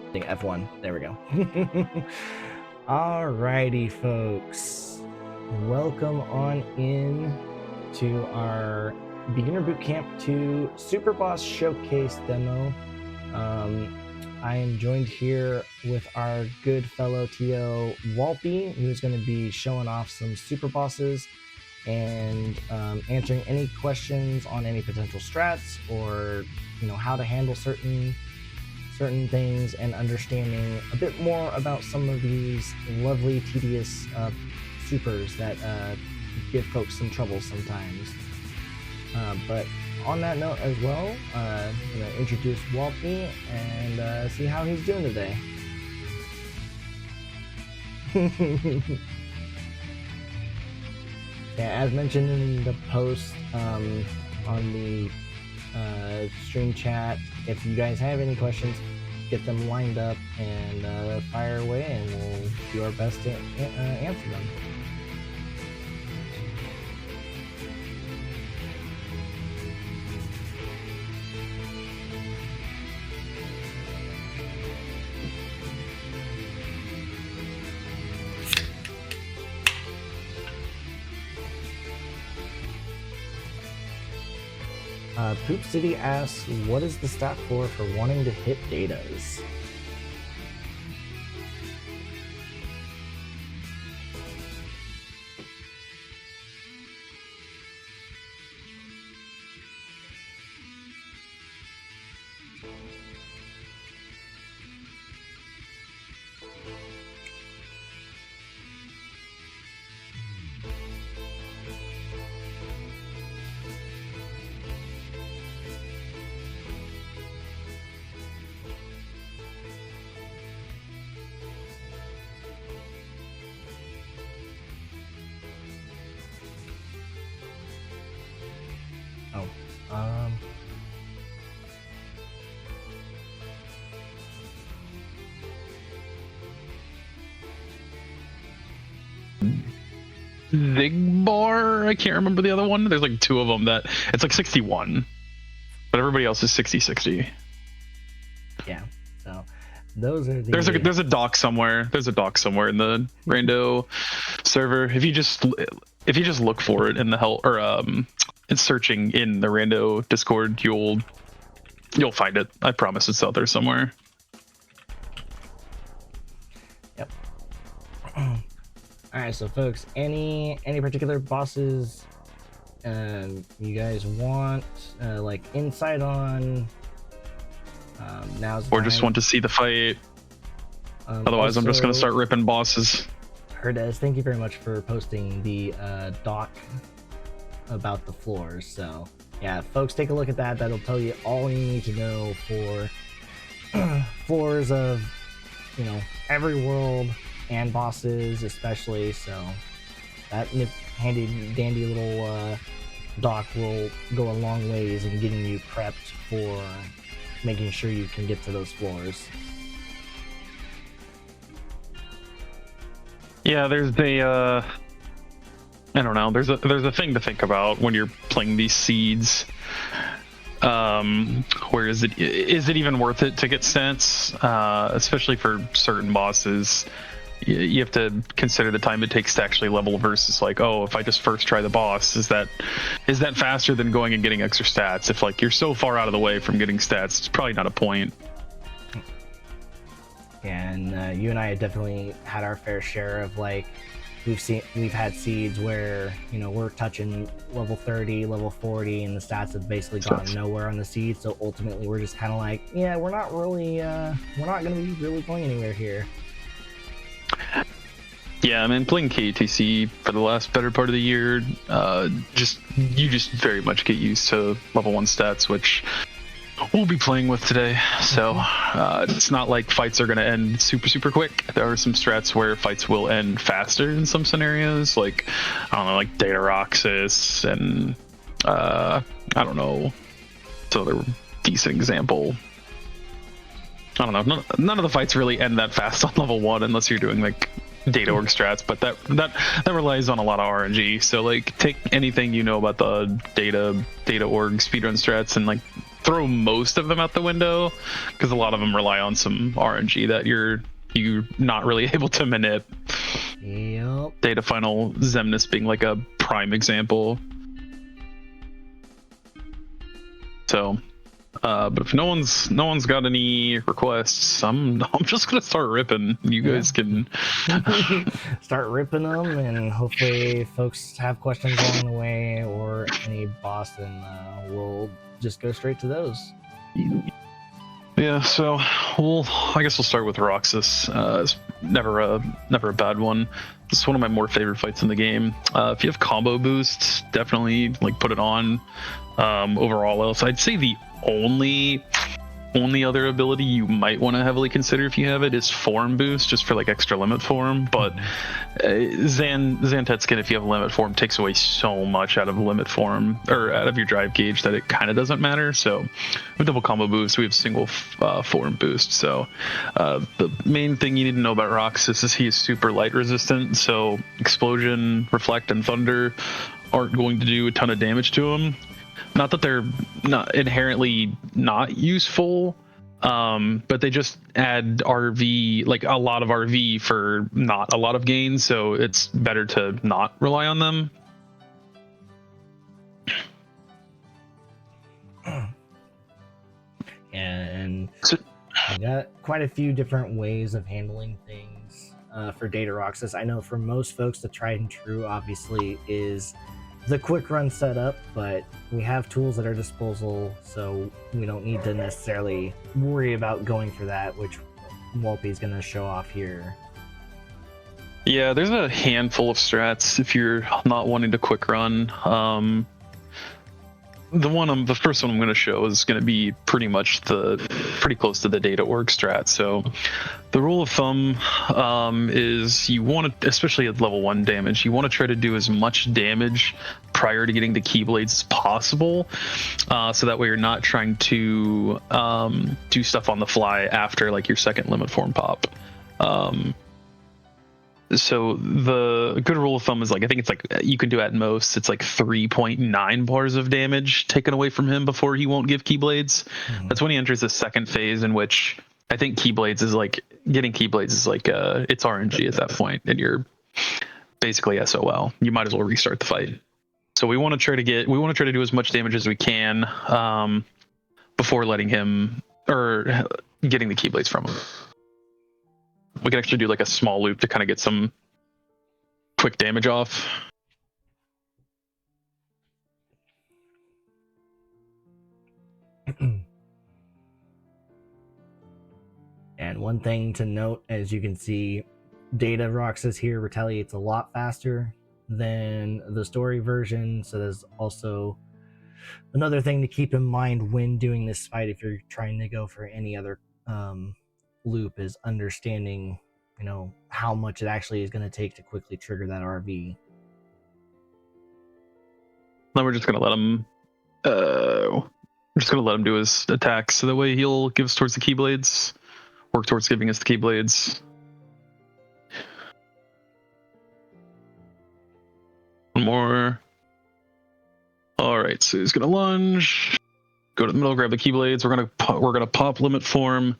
I think F1. There we go. Alrighty, folks. Welcome on in to our Beginner Bootcamp 2 Superboss Showcase demo. I am joined here with our good fellow TO Walpy, who's going to be showing off some Superbosses and answering any questions on any potential strats or how to handle certain things and understanding a bit more about some of these lovely tedious supers that give folks some trouble sometimes. But on that note as well, I'm going to introduce Walpy and see how he's doing today. Yeah, as mentioned in the post on the stream chat, if you guys have any questions, get them lined up and fire away, and we'll do our best to answer them. Poop City asks, what is the stat floor for wanting to hit datas? Zigbar, I can't remember the other one. There's like two of them that it's like 61, but everybody else is 60-60. Yeah, so those are the... There's a doc somewhere. There's a doc somewhere in the rando server. If you just look for it in the help or it's searching in the rando Discord, you'll find it. I promise it's out there somewhere. Yep. All right, so folks, any particular bosses you guys want like insight on? Now's the or just time. Want to see the fight. Otherwise, I'm just gonna start ripping bosses. Herdez, thank you very much for posting the doc about the floors. So yeah, folks, take a look at that. That'll tell you all you need to know for floors of every world and bosses especially. So that handy dandy little doc will go a long ways in getting you prepped for making sure you can get to those floors. Yeah, there's the I don't know, there's a thing to think about when you're playing these seeds. Where is it even worth it to get stats, especially for certain bosses? You have to consider the time it takes to actually level versus like, oh, if I just first try the boss, is that faster than going and getting extra stats? If like you're so far out of the way from getting stats, it's probably not a point. And you and I have definitely had our fair share of like we've had seeds where we're touching level 30, level 40, and the stats have basically gone nowhere on the seed. So ultimately, we're just kind of like, yeah, we're not going to be really going anywhere here. Yeah, I mean, playing KTC for the last better part of the year, you just very much get used to level 1 stats, which we'll be playing with today. So it's not like fights are going to end super quick. There are some strats where fights will end faster in some scenarios, like I don't know, like Data Roxas and I don't know, so they're decent example. I don't know, none of the fights really end that fast on level 1 unless you're doing like data org strats, but that relies on a lot of RNG. So like take anything about the data org speedrun strats and like throw most of them out the window because a lot of them rely on some RNG that you're not really able to manip. Yep. Data final Zemnis being like a prime example. So, but if no one's got any requests, I'm just gonna start ripping. You guys can start ripping them, and hopefully folks have questions along the way or any boss, and we'll just go straight to those. Yeah, so I guess we'll start with Roxas. It's never a bad one. It's one of my more favorite fights in the game. If you have combo boosts, definitely like put it on. Overall else, I'd say the only other ability you might want to heavily consider if you have it is form boost, just for like extra limit form. But Zantetsuken, if you have limit form, takes away so much out of limit form or out of your drive gauge that it kind of doesn't matter. So with double combo boost, we have single form boost. So the main thing you need to know about Roxas is he is super light resistant. So explosion, reflect, and thunder aren't going to do a ton of damage to him. Not that they're not inherently not useful, but they just add RV, like a lot of RV for not a lot of gains, so it's better to not rely on them. And we got quite a few different ways of handling things for Data Roxas. I know for most folks, the tried and true obviously is the quick run setup, but we have tools at our disposal, so we don't need to necessarily worry about going for that, which Walpy's going to show off here. Yeah, there's a handful of strats if you're not wanting to quick run. The first one I'm going to show is going to be pretty close to the data org strat. So the rule of thumb is you want to, especially at level 1 damage, you want to try to do as much damage prior to getting to Keyblades as possible. So that way you're not trying to do stuff on the fly after like your second limit form pop. So the good rule of thumb is like, I think it's like you can do at most, it's like 3.9 bars of damage taken away from him before he won't give Keyblades. That's when he enters the second phase, in which I think Keyblades is like, getting Keyblades is like, it's RNG at that point, and you're basically SOL. You might as well restart the fight. So we want to try to do as much damage as we can before letting him, or getting the Keyblades from him. We can actually do like a small loop to kind of get some quick damage off. And one thing to note, as you can see, Data Roxas here retaliates a lot faster than the story version, so there's also another thing to keep in mind when doing this fight if you're trying to go for any other loop, is understanding, you know, how much it actually is going to take to quickly trigger that RV. Then we're just going to let him do his attacks, so that way he'll give us towards the Keyblades, work towards giving us the Keyblades. One more. All right, so he's going to lunge, go to the middle, grab the Keyblades. We're gonna pop limit form.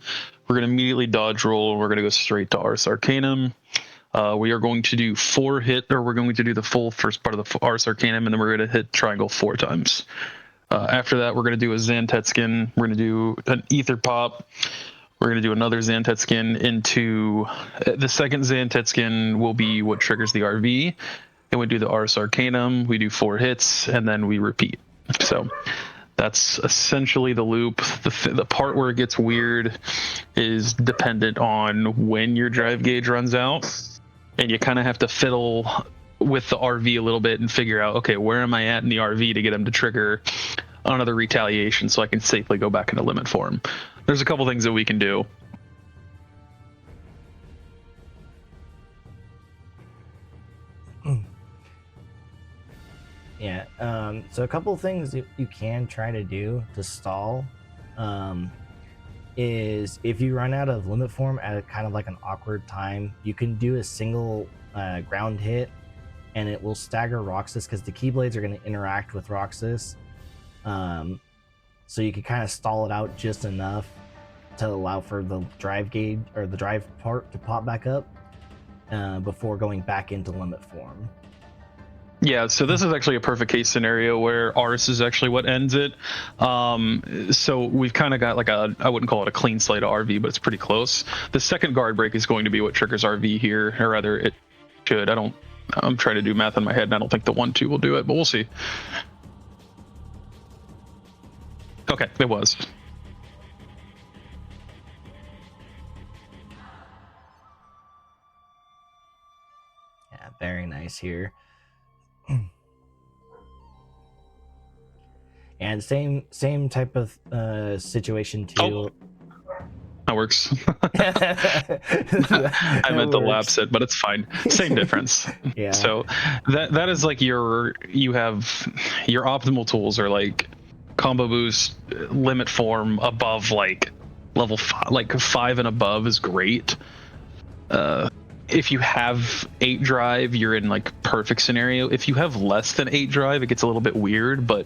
We're gonna immediately dodge roll. We're gonna go straight to Ars Arcanum. We are going to do we're going to do the full first part of the Ars Arcanum, and then we're gonna hit triangle 4 times. After that, we're gonna do a Zantetsuken. We're gonna do an Ether Pop. We're gonna do another Zantetsuken into the second Zantetsuken will be what triggers the RV. And we do the Ars Arcanum. We do 4 hits, and then we repeat. So that's essentially the loop. The part where it gets weird is dependent on when your drive gauge runs out, and you kind of have to fiddle with the RV a little bit and figure out, okay, where am I at in the RV to get him to trigger another retaliation so I can safely go back into limit form. There's a couple things that we can do. Yeah, so a couple of things that you can try to do to stall is if you run out of limit form at kind of like an awkward time, you can do a single ground hit, and it will stagger Roxas because the Keyblades are going to interact with Roxas. so you could kind of stall it out just enough to allow for the drive gauge or the drive part to pop back up before going back into limit form. Yeah, so this is actually a perfect case scenario where ours is actually what ends it. So we've kind of got like I wouldn't call it a clean slate of RV, but it's pretty close. The second guard break is going to be what triggers RV here, or rather it should. I'm trying to do math in my head, and I don't think the 1-2 will do it, but we'll see. Okay, it was. Yeah, very nice here. And same type of situation too. Oh, that works. I meant to lapse it, but it's fine. Same difference. Yeah. So that is like you have your optimal tools are like combo boost, limit form above like level 5, like 5 and above is great. If you have 8 drive, you're in like perfect scenario. If you have less than 8 drive, it gets a little bit weird, but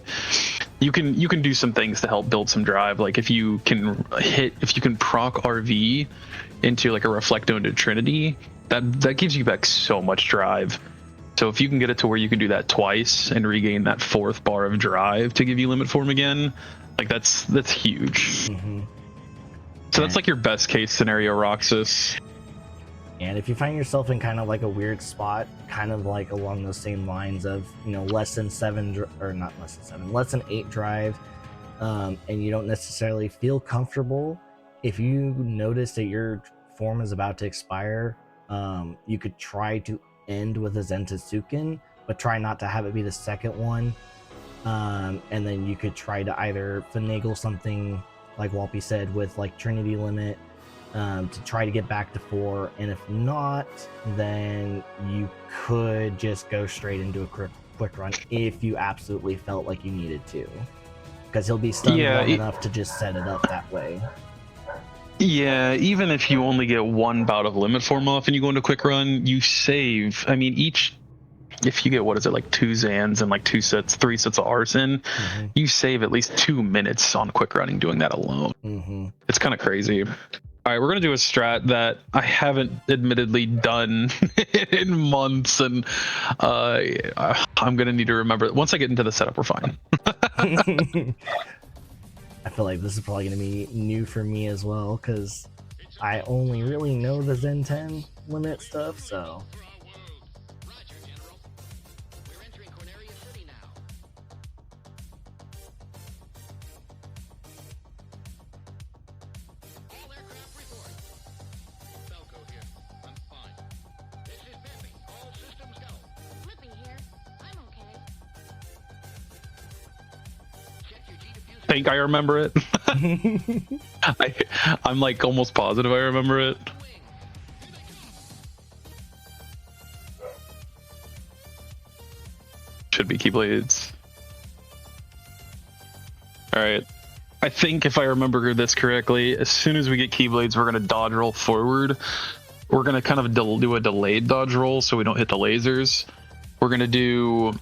you can do some things to help build some drive. Like if you can proc RV into like a reflecto into Trinity, that gives you back so much drive. So if you can get it to where you can do that twice and regain that 4th bar of drive to give you limit form again, like that's huge. Mm-hmm. So that's like your best case scenario, Roxas. And if you find yourself in kind of like a weird spot, kind of like along those same lines of, less than 8 drive, and you don't necessarily feel comfortable, if you notice that your form is about to expire, you could try to end with a Zentasuken, but try not to have it be the second one. And then you could try to either finagle something, like Walpy said, with like Trinity Limit, to try to get back to 4, and if not, then you could just go straight into a quick run if you absolutely felt like you needed to, because he'll be stunned long enough to just set it up that way. Yeah, even if you only get 1 bout of limit form off and you go into quick run, you save. I mean, if you get, what is it, like 2 Zans and like 3 sets of Arson, you save at least 2 minutes on quick running doing that alone. It's kind of crazy. All right, we're going to do a strat that I haven't admittedly done in months, and I'm going to need to remember it. Once I get into the setup, we're fine. I feel like this is probably going to be new for me as well, because I only really know the Zen 10 limit stuff, so... I think I remember it. I'm like almost positive I remember it. Should be Keyblades. Alright. I think if I remember this correctly, as soon as we get Keyblades, we're going to dodge roll forward. We're going to kind of do a delayed dodge roll so we don't hit the lasers. We're going to do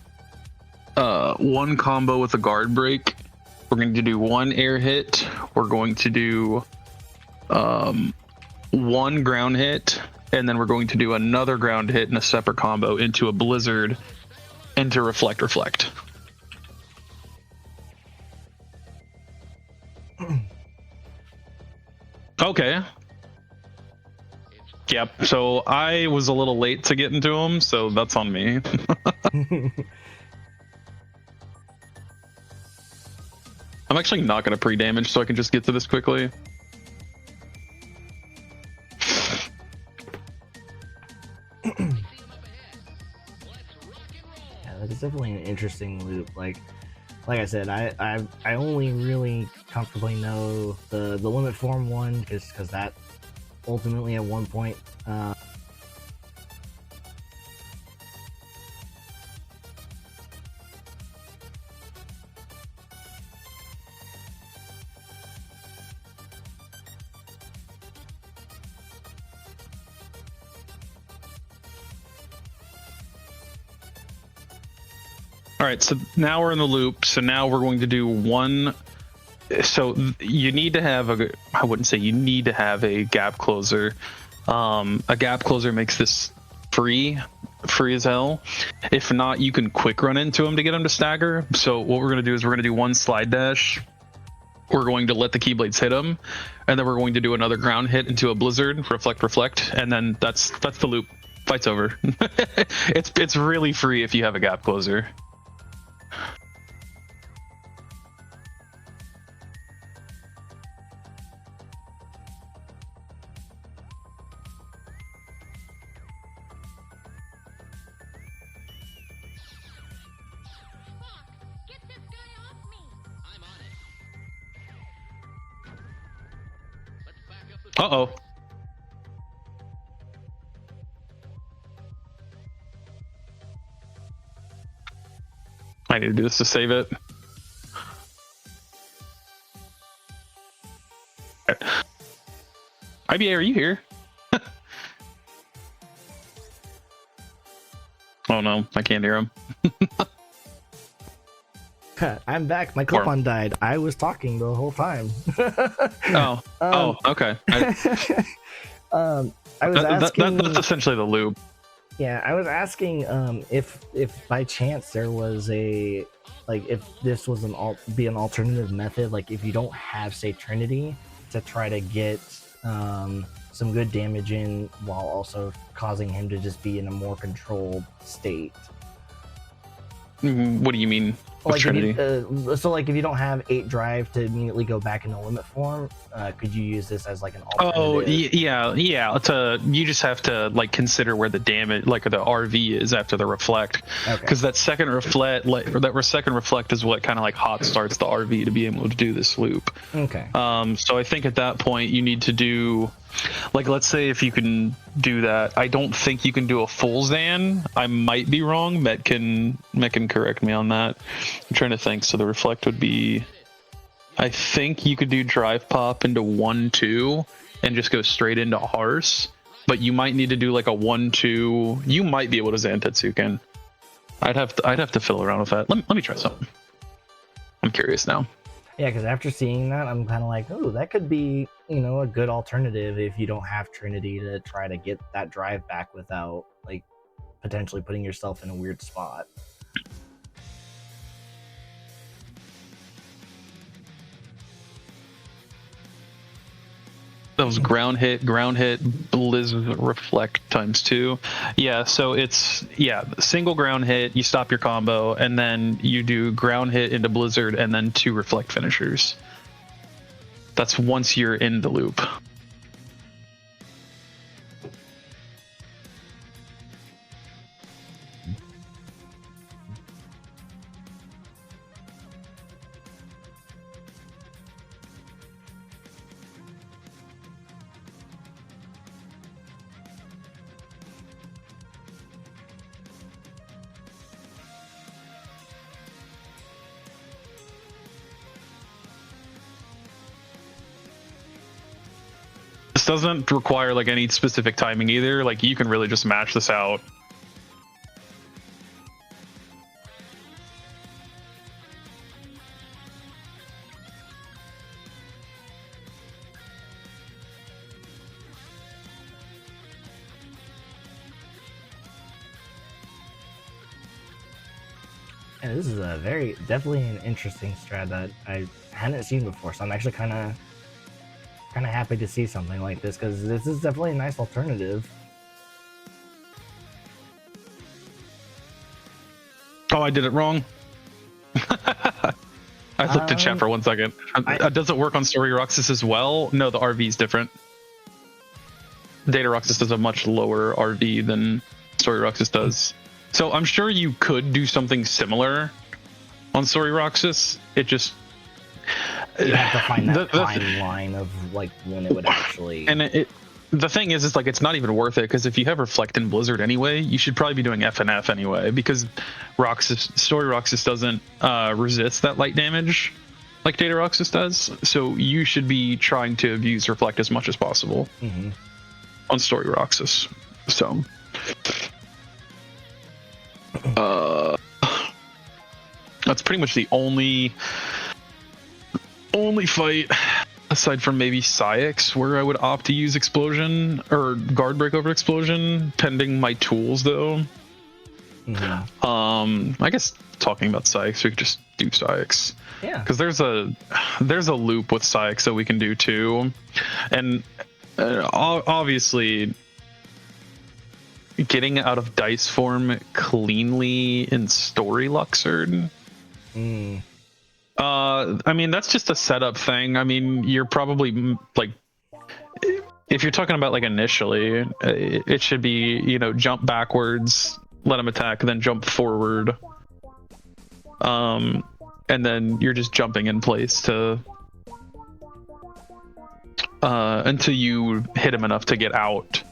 1 combo with a guard break. We're going to do 1 air hit. We're going to do 1 ground hit, and then we're going to do another ground hit in a separate combo into a blizzard, into reflect. Okay. Yep. So I was a little late to get into him, so that's on me. I'm actually not going to pre-damage, so I can just get to this quickly. Yeah, that is definitely an interesting loop. Like I said, I only really comfortably know the limit form one, because that ultimately at one point All right, so now we're in the loop. So now we're going to do 1 so you need to have I wouldn't say you need to have a gap closer. A gap closer makes this free as hell. If not, you can quick run into him to get him to stagger. So what we're going to do is we're going to do one slide dash. We're going to let the Keyblades hit him, and then we're going to do another ground hit into a blizzard, reflect, and then that's the loop. Fight's over. It's really free if you have a gap closer. Uh-oh. I need to do this to save it. IBA, are you here? Oh no, I can't hear him. I'm back. My clip-on died. I was talking the whole time. Okay. I was asking. That's essentially the loop. Yeah, I was asking if by chance there was a if this was an alternative method, like if you don't have, say, Trinity, to try to get some good damage in while also causing him to just be in a more controlled state. What do you mean? Like if you don't have 8 drive to immediately go back into limit form, could you use this as like an alternative? Oh yeah. You just have to like consider where the damage, like the RV is after the reflect, because that second reflect, second reflect is what kind of like hot starts the RV to be able to do this loop. Okay. So I think at that point you need to do, like, let's say if you can do that. I don't think you can do a full Zan. I might be wrong. Met can correct me on that. I'm trying to think. So the reflect would be, I think you could do drive pop into 1-2 and just go straight into Harse, but you might need to do like a 1-2. You might be able to Zantetsuken. I'd have to fiddle around with that. Let me try something. I'm curious now. Yeah, because after seeing that, I'm kind of like, oh, that could be, a good alternative if you don't have Trinity to try to get that drive back without, like, potentially putting yourself in a weird spot. Those ground hit, blizzard reflect ×2. Yeah, so it's single ground hit, you stop your combo, and then you do ground hit into blizzard and then 2 reflect finishers. That's once you're in the loop. This doesn't require like any specific timing either. Like you can really just mash this out. And this is definitely an interesting strat that I hadn't seen before. So I'm actually kind of happy to see something like this, because this is definitely a nice alternative. Oh, I did it wrong. I looked at chat for 1 second. Does it work on Story Roxas as well? No, the RV is different. Data Roxas does a much lower RV than Story Roxas does. So I'm sure you could do something similar on Story Roxas. It just... You have to find that fine line of like when it would actually... And the thing is like it's not even worth it, because if you have Reflect in Blizzard anyway, you should probably be doing FNF anyway, because Story Roxas doesn't resist that light damage like Data Roxas does. So you should be trying to abuse Reflect as much as possible on Story Roxas. So... that's pretty much the only only fight, aside from maybe Psyx, where I would opt to use Explosion or Guard Break over Explosion, pending my tools though. I guess talking about Psyx, we could just do Psyx. Yeah. Because there's a loop with Psyx that we can do too, and obviously getting out of dice form cleanly in Story Luxord. I mean, that's just a setup thing. I mean, you're probably like, if you're talking about like initially, it should be, you know, jump backwards, let him attack, then jump forward. And then you're just jumping in place to until you hit him enough to get out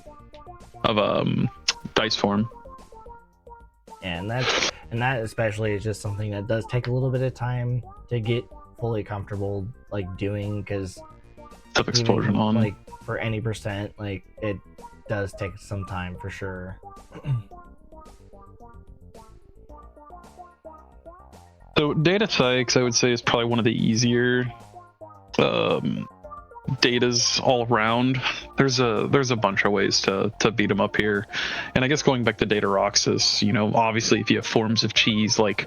of dice form. And that especially is just something that does take a little bit of time to get fully comfortable like doing, because Explosion on like for any percent, like it does take some time for sure. So Data Psyx, I would say, is probably one of the easier datas all around. There's a bunch of ways to beat them up here, and I guess going back to Data Roxas, you know, obviously if you have forms of cheese, like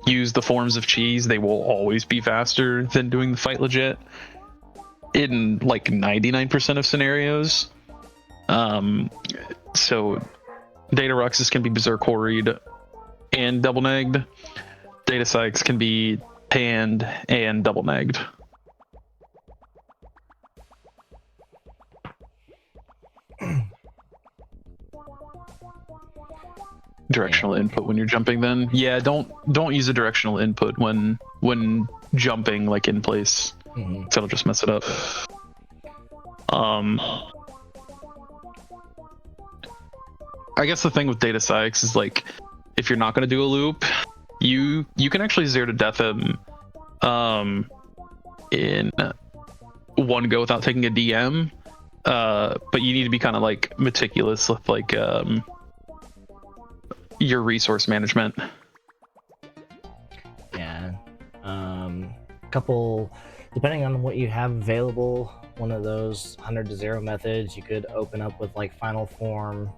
use the forms of cheese, they will always be faster than doing the fight legit in like 99% of scenarios. So Data Roxas can be Berserk Horried and double negged. Data Psyx can be panned and double negged. Directional input when you're jumping, then yeah, don't use a directional input when jumping like in place. That'll just mess it up. I guess the thing with Data Psyx is like, if you're not going to do a loop, you can actually 0 to death him in one go without taking a DM, but you need to be kind of like meticulous with like your resource management. Yeah. Couple, depending on what you have available, one of those 100 to 0 methods, you could open up with like Final Form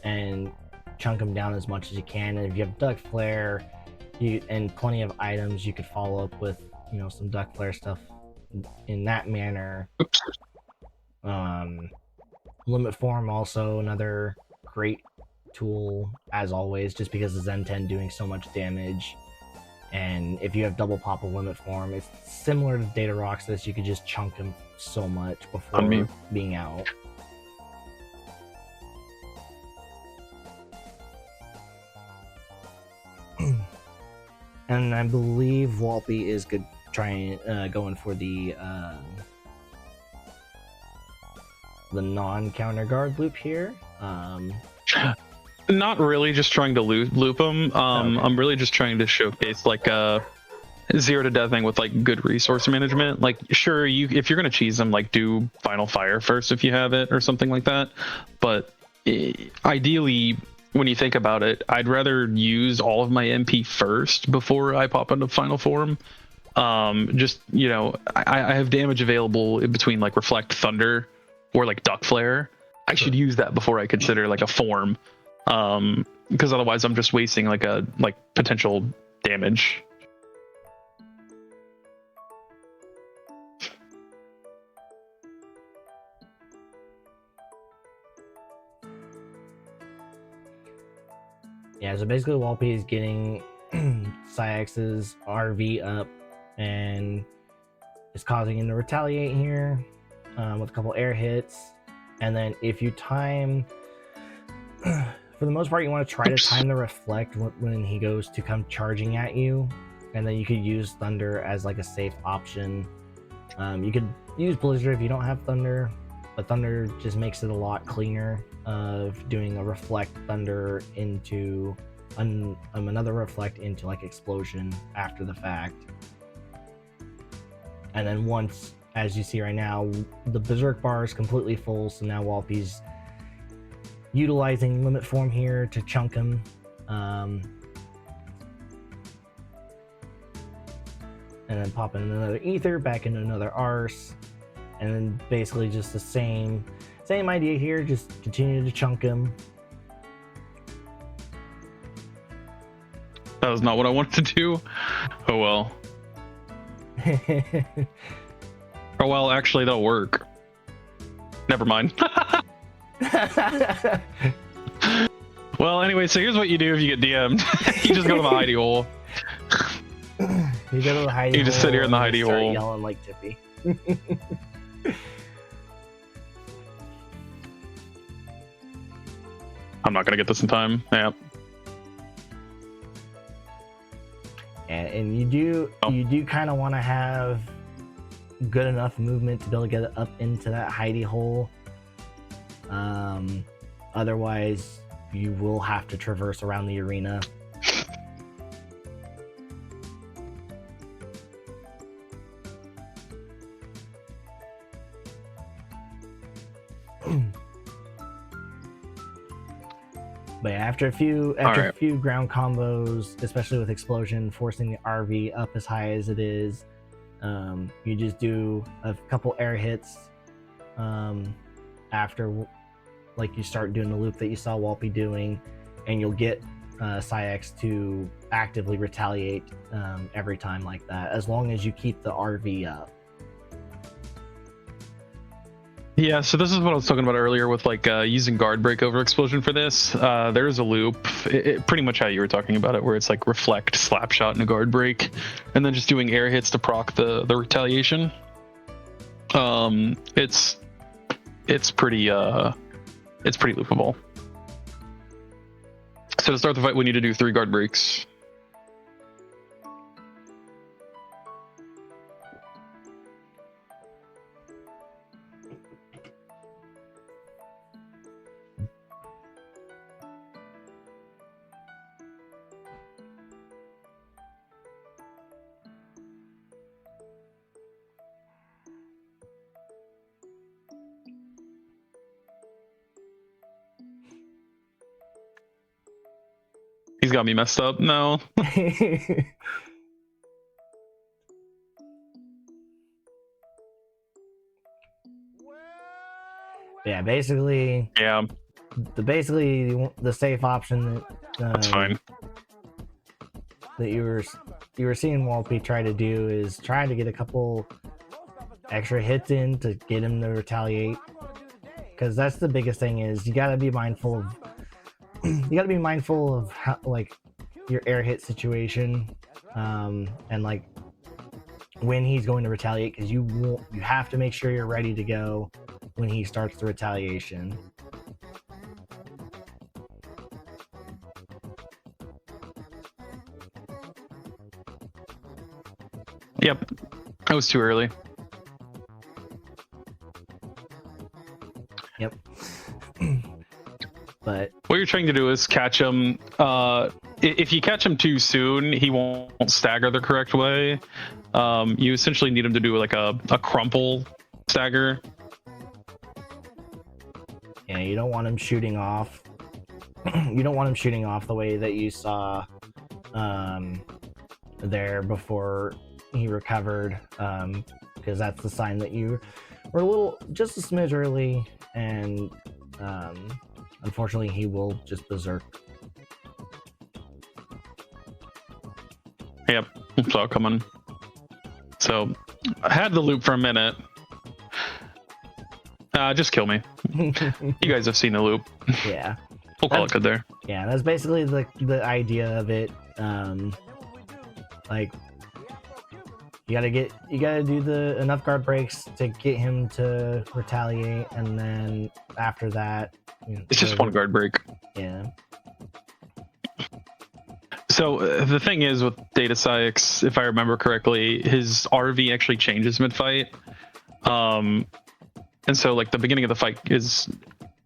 and chunk them down as much as you can. And if you have Duck Flare and plenty of items, you could follow up with, you know, some Duck Flare stuff in that manner. Oops. Limit Form also another great tool as always, just because of Zen 10 doing so much damage. And if you have double pop of Limit Form, it's similar to Data Roxas. You could just chunk him so much before being out. And I believe Walpy is good going for the non-counter guard loop here. Not really, just trying to loop them. Okay. I'm really just trying to showcase like 0 to deathing with like good resource management. Like, sure, if you're gonna cheese them, like do Final Fire first if you have it or something like that. But ideally, when you think about it, I'd rather use all of my MP first before I pop into Final Form. Just, you know, I have damage available in between like Reflect Thunder or like Duck Flare. I should use that before I consider like a form. Because otherwise I'm just wasting like potential damage. Yeah, so basically Walpy is getting Psyx's RV up and is causing him to retaliate here with a couple air hits. And then if you time, for the most part, you want to try to time the reflect when he goes to come charging at you. And then you could use Thunder as like a safe option. You could use Blizzard if you don't have Thunder, but Thunder just makes it a lot cleaner of doing a reflect Thunder into another reflect into like explosion after the fact. And then once, as you see right now, the Berserk bar is completely full, so now Walpy's utilizing Limit Form here to chunk him. And and then pop in another ether, back into another arse, and then basically just the same idea here. Just continue to chunk him. That was not what I wanted to do. Oh well. Oh well, actually that'll work. Never mind. Well, anyway, so here's what you do if you get DM'd. You just go to the hidey hole. You go to the hidey hole. You just sit here in the hidey start hole. yelling like Tippy. I'm not gonna get this in time. Yeah. And you do kind of want to have good enough movement to be able to get it up into that hidey hole. Otherwise, you will have to traverse around the arena. But after a few ground combos, especially with explosion, forcing the RV up as high as it is, you just do a couple air hits after, like, you start doing the loop that you saw Walpy doing, and you'll get Cyx to actively retaliate every time like that, as long as you keep the RV up. Yeah, so this is what I was talking about earlier with like using guard break over explosion for this. There's a loop, pretty much how you were talking about it, where it's like reflect, slap shot, and a guard break, and then just doing air hits to proc the retaliation. It's pretty loopable. So to start the fight, we need to do 3 guard breaks. He's got me messed up now. Yeah, basically. Yeah. The safe option That's fine. That you were seeing Walpy try to do is try to get a couple extra hits in to get him to retaliate, because that's the biggest thing. Is you got to be mindful of how, like, your air hit situation, and like when he's going to retaliate, because you have to make sure you're ready to go when he starts the retaliation. Yep, that was too early. Yep. But what you're trying to do is catch him. If you catch him too soon, he won't stagger the correct way. You essentially need him to do like a crumple stagger. Yeah, you don't want him shooting off. You don't want him shooting off the way that you saw there before he recovered, because that's the sign that you were just a smidge early, and unfortunately he will just berserk. Yep, saw it coming. So I had the loop for a minute. Just kill me. You guys have seen the loop. Yeah. We'll call it good there. Yeah, that's basically the idea of it. Like, you gotta do enough guard breaks to get him to retaliate, and then after that, it's just one guard break. Yeah. So the thing is with Data Cyx, if I remember correctly, his RV actually changes mid-fight. And so like the beginning of the fight is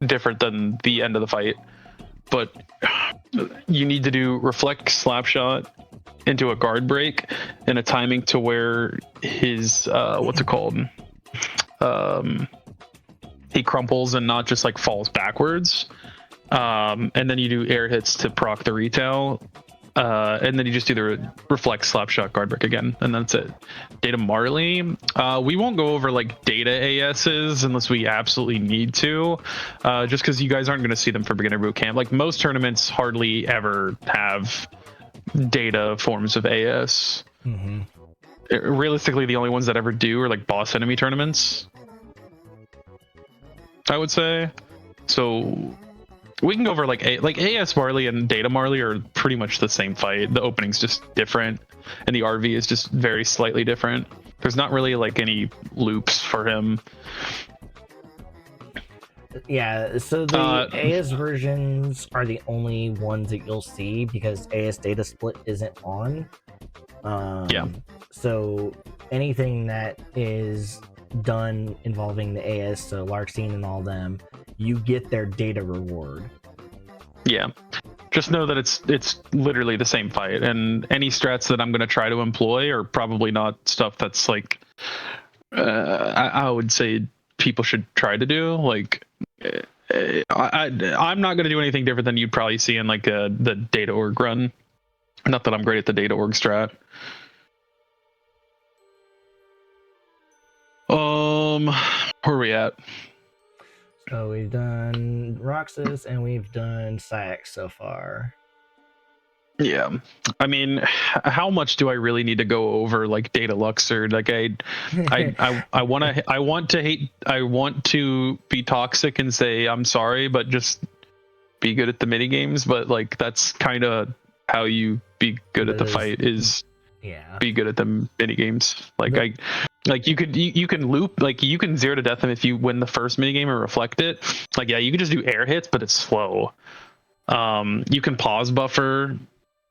different than the end of the fight. But you need to do reflect slapshot into a guard break and a timing to where his what's it called? He crumples and not just like falls backwards. And then you do air hits to proc the retail. and then you just do the reflect, slapshot, guard break again, and that's it. Data Marley, we won't go over like data ASs unless we absolutely need to, just because you guys aren't going to see them for beginner boot camp. Like most tournaments hardly ever have data forms of AS. Mm-hmm. Realistically, the only ones that ever do are like boss enemy tournaments, I would say. So we can go over like AS Marley and Data Marley are pretty much the same fight. The opening's just different, and the RV is just very slightly different. There's not really like any loops for him. Yeah, so the AS versions are the only ones that you'll see because AS data split isn't on. Yeah. So anything that is done involving the AS, so Larkstein and all them, you get their data reward. Yeah. Just know that it's literally the same fight, and any strats that I'm going to try to employ are probably not stuff that's like I would say people should try to do. Like I'm not going to do anything different than you'd probably see in like the data org run. Not that I'm great at the data org strat. Where are we at? So we've done Roxas and we've done Sax so far. Yeah, I mean, how much do I really need to go over like data Luxord? Like I want to be toxic and say I'm sorry, but just be good at the mini games. But like that's kind of how you be good at the fight is be good at the mini games. Like you can loop, like you can 0 to death them if you win the first mini game or reflect it. Like yeah, you can just do air hits, but it's slow. You can pause buffer.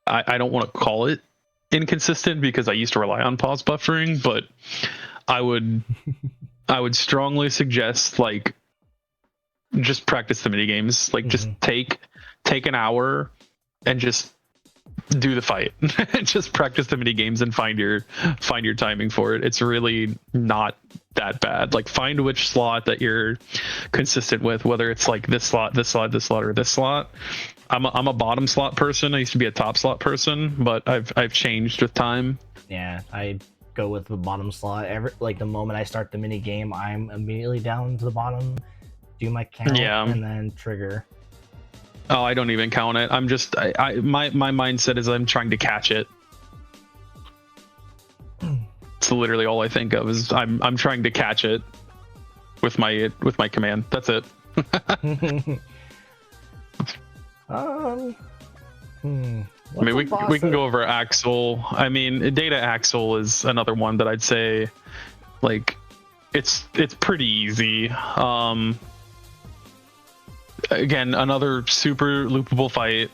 I don't want to call it inconsistent because I used to rely on pause buffering, but I would strongly suggest like just practice the mini games. Like just take an hour and just do the fight. Just practice the mini games and find your timing for it. It's really not that bad. Like find which slot that you're consistent with, whether it's like this slot, or this slot. I'm a bottom slot person. I used to be a top slot person, but I've changed with time. Yeah, I go with the bottom slot. Like the moment I start the mini game, I'm immediately down to the bottom, do my count, and then trigger. Oh, I don't even count it. I'm just my mindset is I'm trying to catch it. It's literally all I think of is I'm trying to catch it with my command. That's it. I mean, we can go over Axel. I mean, Data Axel is another one that I'd say like it's pretty easy. Again, another super loopable fight.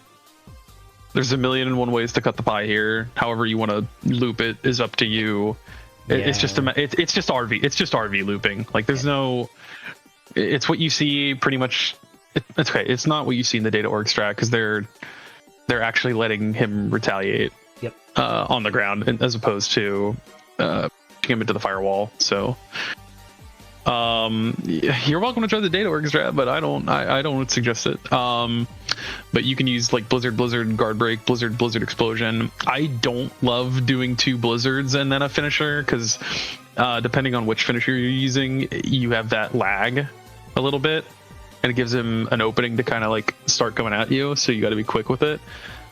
There's 1,000,001 ways to cut the pie here. However you want to loop it is up to you. It's just RV. It's just RV looping. Like there's no. It's what you see pretty much. It's okay. It's not what you see in the data org strat because they're actually letting him retaliate. Yep. On the ground as opposed to pushing him into the firewall. So. You're welcome to try the data org strat, but I don't suggest it. But you can use like Blizzard, guard break, Blizzard explosion. I don't love doing 2 blizzards and then a finisher because depending on which finisher you're using, you have that lag a little bit, and it gives him an opening to kind of like start coming at you. So you got to be quick with it.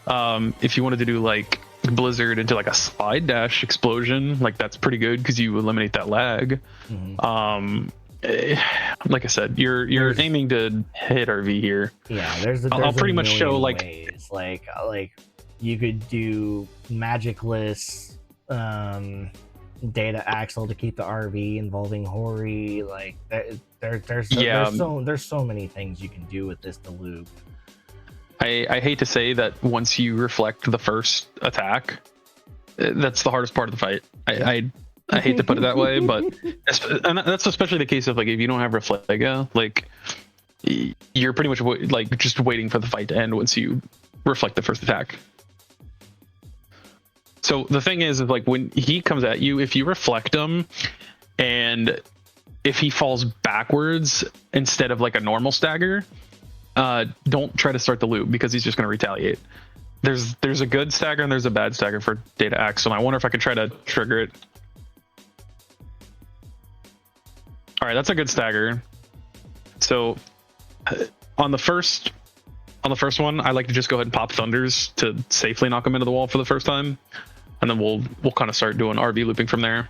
If you wanted to do like Blizzard into like a slide dash explosion, like that's pretty good because you eliminate that lag. Like I said, you're aiming to hit RV here. Yeah, there's I'll pretty much show like ways. like you could do magicless data axle to keep the RV involving Hori. Like there's so many things you can do with this to loop. I hate to say that once you reflect the first attack, that's the hardest part of the fight. I hate to put it that way, but and that's especially the case of like if you don't have Reflega, like you're pretty much like just waiting for the fight to end once you reflect the first attack. So the thing is like when he comes at you, if you reflect him and if he falls backwards instead of like a normal stagger, don't try to start the loop because he's just going to retaliate. there's a good stagger and there's a bad stagger for Data Axle. And I wonder if I could try to trigger it. All right, that's a good stagger. So on the first one, I like to just go ahead and pop thunders to safely knock them into the wall for the first time, and then we'll kind of start doing RV looping from there.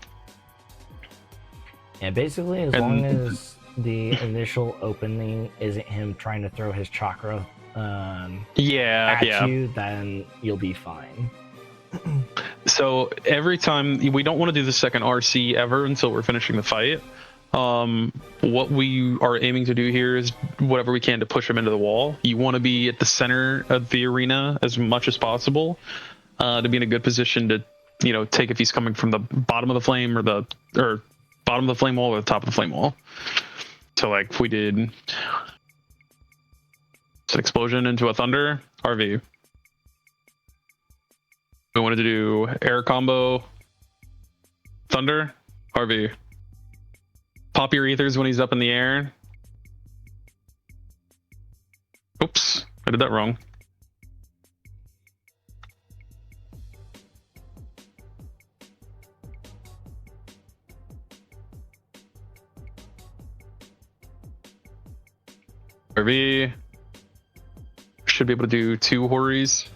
Yeah, basically, as long as the initial opening isn't him trying to throw his chakra at you, then you'll be fine. So every time, we don't want to do the second RC ever until we're finishing the fight. What we are aiming to do here is whatever we can to push him into the wall. You want to be at the center of the arena as much as possible, to be in a good position to, you know, take if he's coming from the bottom of the flame or bottom of the flame wall or the top of the flame wall. So like if we did an explosion into a thunder RV, we wanted to do air combo thunder RV. Pop your ethers when he's up in the air. Oops, I did that wrong. RV. Should be able to do 2 Horis.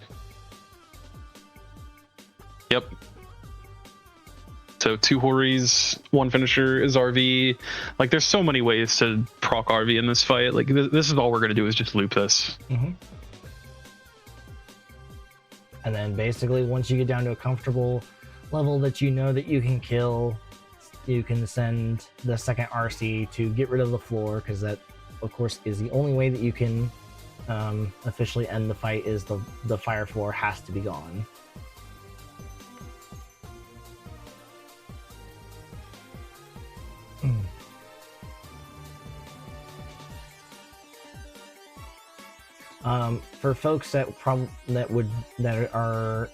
Yep. So 2 Horis, 1 finisher is RV. Like, there's so many ways to proc RV in this fight. Like, this is all we're gonna do is just loop this. Mm-hmm. And then basically, once you get down to a comfortable level that you know that you can kill, you can send the second RC to get rid of the floor, because that, of course, is the only way that you can officially end the fight. Is the fire floor has to be gone. For folks that are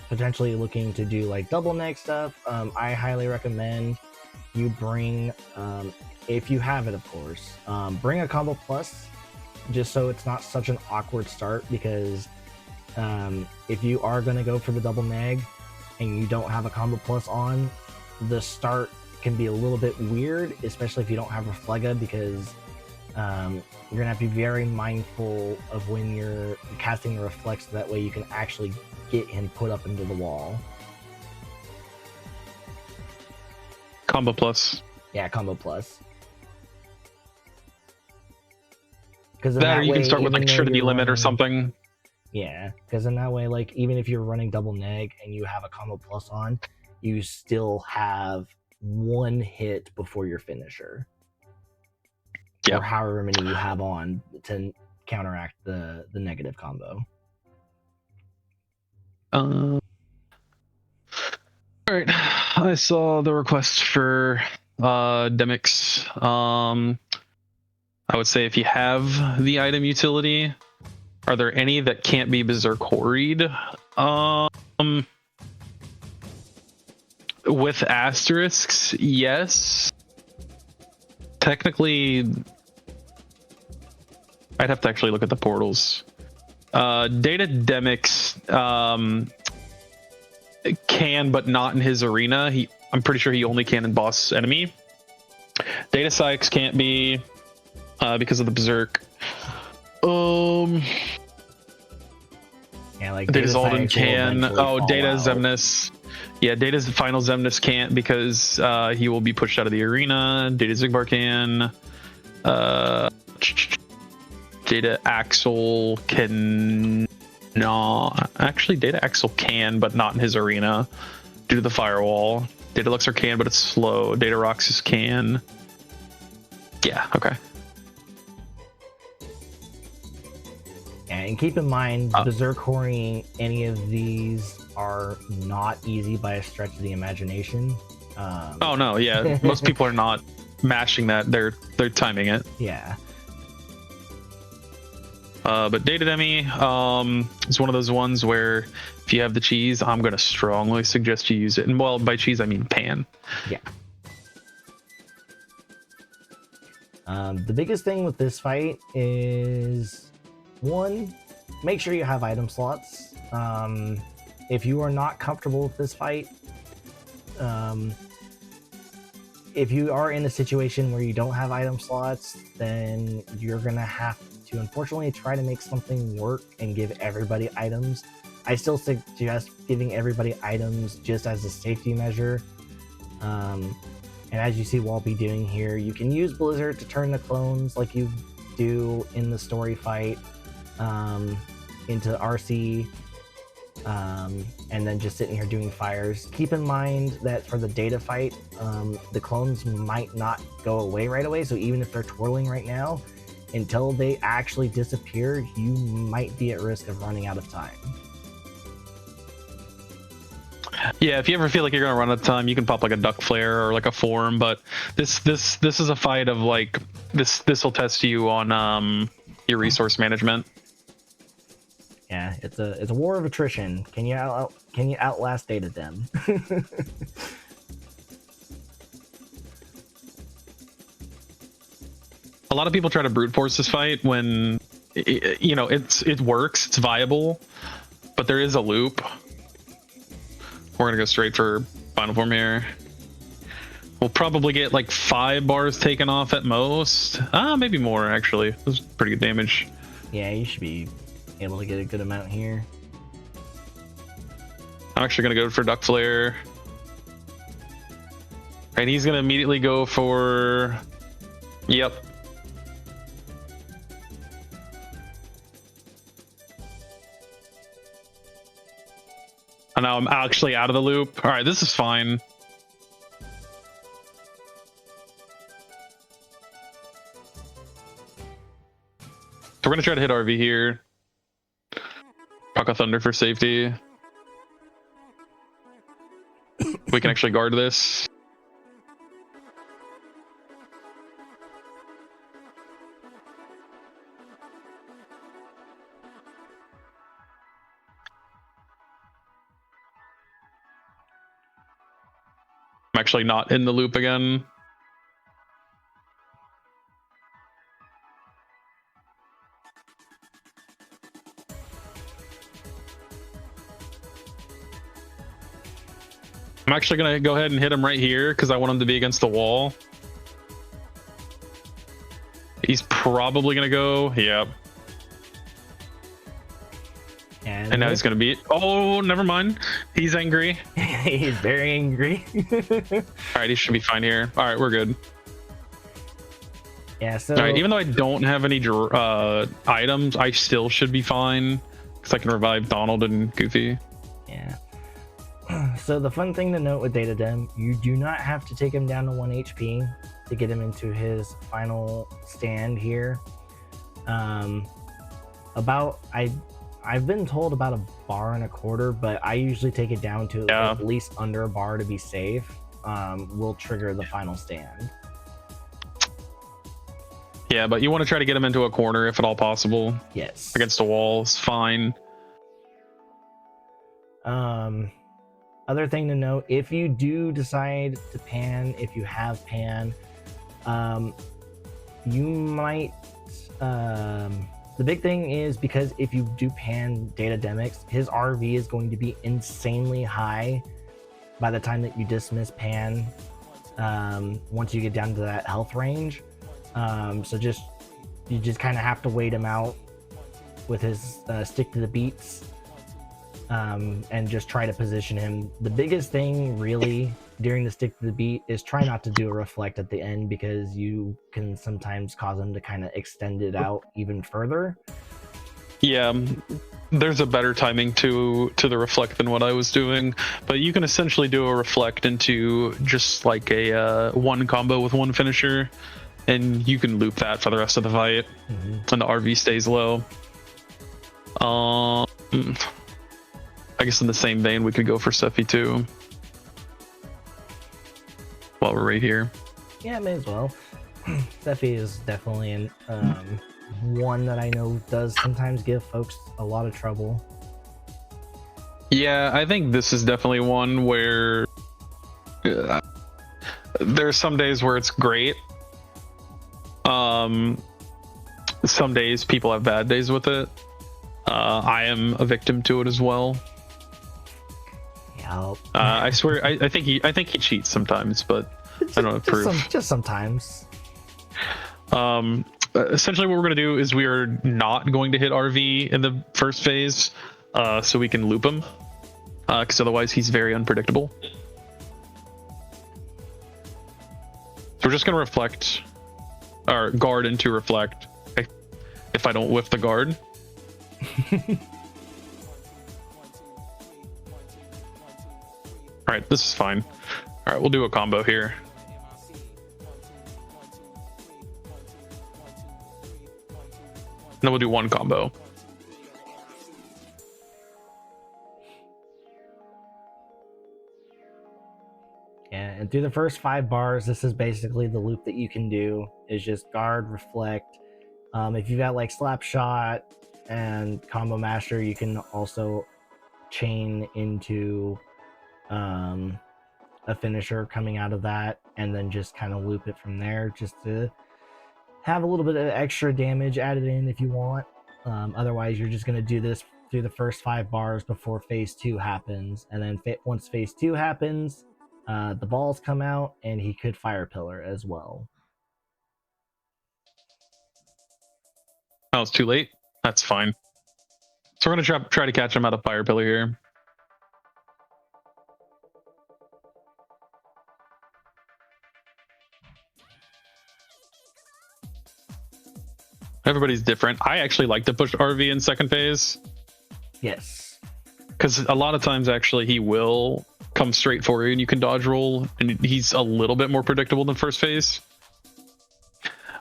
potentially looking to do like double neg stuff, I highly recommend you bring, if you have it, of course, bring a combo plus, just so it's not such an awkward start. Because if you are going to go for the double neg and you don't have a combo plus on, the start can be a little bit weird, especially if you don't have Reflega, because you're gonna have to be very mindful of when you're casting the reflex, so that way you can actually get him put up into the wall. Combo plus. Yeah, combo plus. Because that, or you can start with like Trinity Limit or something. Yeah, because in that way, like, even if you're running double neg and you have a combo plus on, you still have 1 hit before your finisher. Yep. Or however many you have on to counteract the negative combo. All right, I saw the request for Demix. I would say if you have the item utility, are there any that can't be Berserk Horried? With asterisks, yes. Technically, I'd have to actually look at the portals. Data Demix can, but not in his arena. I'm pretty sure he only can in boss enemy. Data Sykes can't be because of the Berserk. Yeah, like Data Zolden can. Oh, Data Zemnis. Yeah, Data's final Zemnis can't because he will be pushed out of the arena. Data Zigbar can. Data Axel can not. Actually, Data Axel can, but not in his arena due to the firewall. Data Luxor can, but it's slow. Data Roxas can. Yeah, okay. And keep in mind, Berserk Horning any of these are not easy by a stretch of the imagination. Oh no, yeah, most people are not mashing that. They're timing it. Yeah. But Data Demi is one of those ones where if you have the cheese, I'm going to strongly suggest you use it. And well, by cheese, I mean pan. Yeah. The biggest thing with this fight is, 1, make sure you have item slots. If you are not comfortable with this fight, if you are in a situation where you don't have item slots, then you're gonna have to unfortunately try to make something work and give everybody items. I still suggest giving everybody items just as a safety measure. And as you see Wall be doing here, you can use Blizzard to turn the clones like you do in the story fight into RC, and then just sitting here doing fires. Keep in mind that for the data fight, the clones might not go away right away, so even if they're twirling right now, until they actually disappear, you might be at risk of running out of time. Yeah, if you ever feel like you're gonna run out of time, you can pop like a duck flare or like a form. But this is a fight of like this will test you on your resource management. Yeah, it's a war of attrition. Can you outlast Data Dem? A lot of people try to brute force this fight when it works, it's viable, but there is a loop. We're gonna go straight for final form here. We'll probably get like 5 bars taken off at most. Maybe more actually. This is pretty good damage. Yeah, you should be able to get a good amount here. I'm actually gonna go for duck flare. And he's gonna immediately go for yep. And now I'm actually out of the loop. All right, this is fine. So we're gonna try to hit RV here. Puck of Thunder for safety. We can actually guard this. I'm actually not in the loop again. I'm actually going to go ahead and hit him right here because I want him to be against the wall. He's probably going to go, yep. And now he's going to beat. Oh, never mind. He's angry. He's very angry. All right, he should be fine here. All right, we're good. Yeah, so... All right, even though I don't have any items, I still should be fine because I can revive Donald and Goofy. Yeah. So the fun thing to note with Data Dem, you do not have to take him down to 1 HP to get him into his final stand here. I've been told about 1.25 bars, but I usually take it down to at least under 1 bar to be safe. Will trigger the final stand. Yeah, but you want to try to get him into a corner if at all possible. Yes. Against a wall is fine. Other thing to note, if you do decide to pan, if you have pan, you might... the big thing is because if you do pan Data Demix, his RV is going to be insanely high by the time that you dismiss pan, once you get down to that health range. So you just kind of have to wait him out with his stick to the beats, and just try to position him. The biggest thing really during the stick to the beat is try not to do a reflect at the end, because you can sometimes cause him to kind of extend it out even further. Yeah, there's a better timing to the reflect than what I was doing, but you can essentially do a reflect into just like a one combo with one finisher, and you can loop that for the rest of the fight, and the RV stays low. I guess in the same vein, we could go for Sephi too. While we're right here. Yeah, may as well. Sephi is definitely one that I know does sometimes give folks a lot of trouble. Yeah, I think this is definitely one where there's some days where it's great. Some days people have bad days with it. I am a victim to it as well. Yep. I swear, I think he cheats sometimes, but I don't approve. Just sometimes. Essentially what we're going to do is we are not going to hit RV in the first phase, so we can loop him, because otherwise he's very unpredictable. So we're just going to reflect, or guard into reflect, if I don't whiff the guard. All right, this is fine. All right, we'll do a combo here. Then we'll do one combo. Yeah, and through the first 5 bars, this is basically the loop that you can do, is just guard, reflect. If you've got like slap shot and combo master, you can also chain into a finisher coming out of that, and then just kind of loop it from there, just to have a little bit of extra damage added in if you want. Otherwise, you're just going to do this through the first 5 bars before phase 2 happens, and then once phase 2 happens, the balls come out, and he could fire pillar as well. Oh, it's too late? That's fine. So we're going to try to catch him out of fire pillar here. Everybody's different. I actually like to push RV in second phase. Yes. Because a lot of times, actually, he will come straight for you and you can dodge roll, and he's a little bit more predictable than first phase.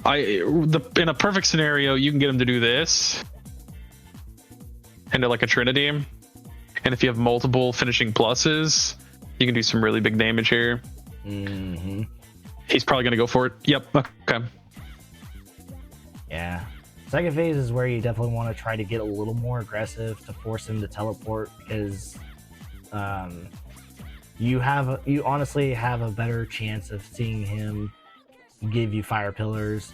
In a perfect scenario, you can get him to do this into like a Trinity. And if you have multiple finishing pluses, you can do some really big damage here. Mm-hmm. He's probably going to go for it. Yep. Okay. Yeah. Second phase is where you definitely want to try to get a little more aggressive to force him to teleport, because you honestly have a better chance of seeing him give you fire pillars,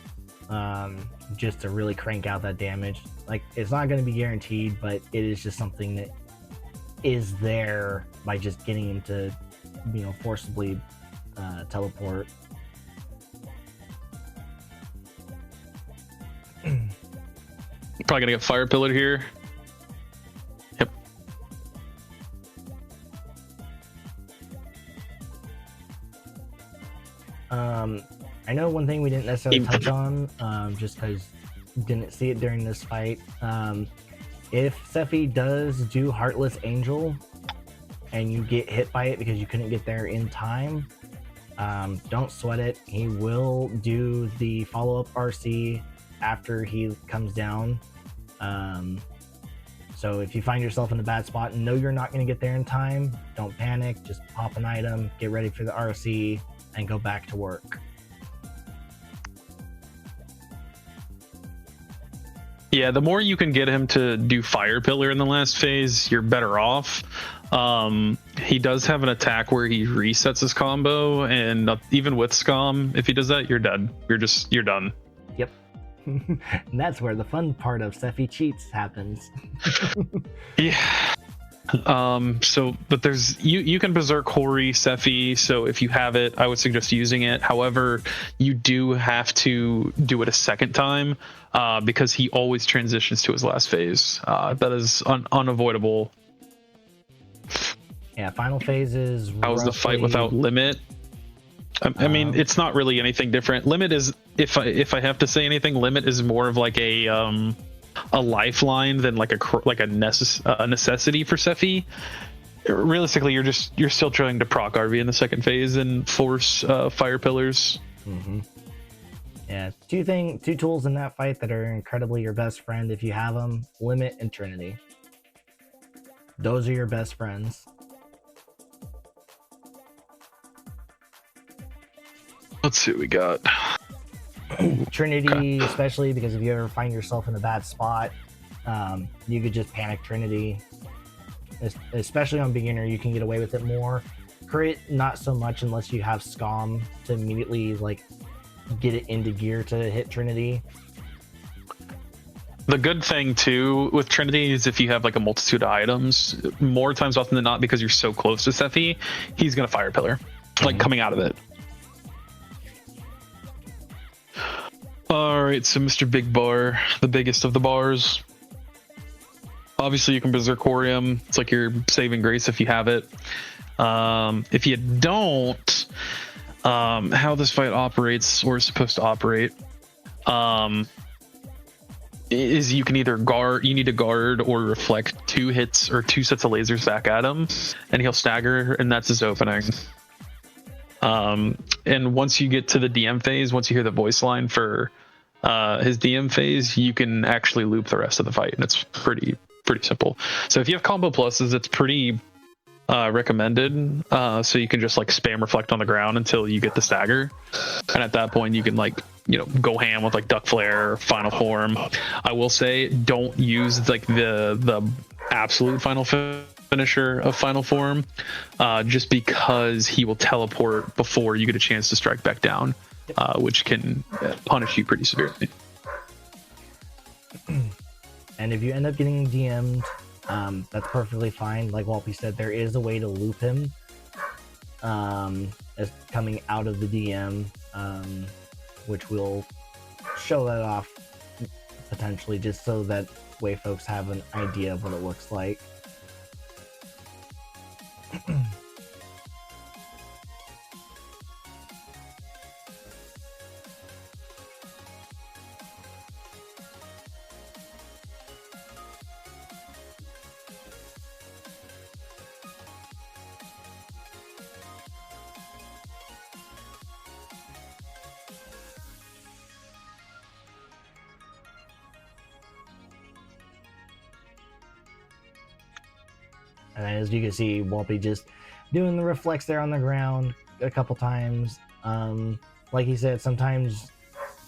just to really crank out that damage. Like, it's not going to be guaranteed, but it is just something that is there by just getting him to, forcibly teleport. Probably gonna get fire pillared here. Yep. I know one thing we didn't necessarily touch on, just because didn't see it during this fight. If Sephi does do Heartless Angel and you get hit by it because you couldn't get there in time, don't sweat it. He will do the follow-up RC after he comes down. So if you find yourself in a bad spot and know you're not going to get there in time, don't panic. Just pop an item, get ready for the RC, and go back to work. Yeah, the more you can get him to do fire pillar in the last phase, you're better off. He does have an attack where he resets his combo, and even with Scum, if he does that, you're dead. You're done. Yep. And that's where the fun part of Sephi cheats happens. Yeah. But there's you can berserk Hori Sephi, so if you have it, I would suggest using it. However, you do have to do it a second time, because he always transitions to his last phase. That is unavoidable. Yeah, final phase is How was the fight without limit? I mean, it's not really anything different. Limit is, if I have to say anything, limit is more of like a lifeline than like a necessity for Sephi. Realistically, you're still trying to proc RV in the second phase and force fire pillars. Mm-hmm. Yeah, two tools in that fight that are incredibly your best friend if you have them: Limit and Trinity. Those are your best friends. Let's see what we got. Trinity, okay. Especially because if you ever find yourself in a bad spot, you could just panic Trinity. Especially on beginner, you can get away with it more. Crit, not so much unless you have Scum to immediately like get it into gear to hit Trinity. The good thing too with Trinity is if you have like a multitude of items, more times often than not, because you're so close to Sephi, he's gonna fire pillar, like coming out of it. All right, so Mr. Big Bar, the biggest of the bars. Obviously, you can Berserkorium. It's like your saving grace if you have it. If you don't, how this fight operates or is supposed to operate, is you can either guard, you need to guard or reflect 2 hits or 2 sets of lasers back at him, and he'll stagger, and that's his opening. And once you get to the DM phase, once you hear the voice line for his DM phase, you can actually loop the rest of the fight, and it's pretty simple. So if you have combo pluses, it's pretty recommended. So you can just like spam reflect on the ground until you get the stagger, and at that point you can like, you know, go ham with like duck flare or final form. I will say don't use like the absolute final finisher of final form, just because he will teleport before you get a chance to strike back down, which can punish you pretty severely. And if you end up getting DM'd, that's perfectly fine. Like Walpy said, there is a way to loop him as coming out of the DM, which we'll show that off potentially, just so that way folks have an idea of what it looks like. And as you can see, Walpy just doing the reflex there on the ground a couple times. Like he said, sometimes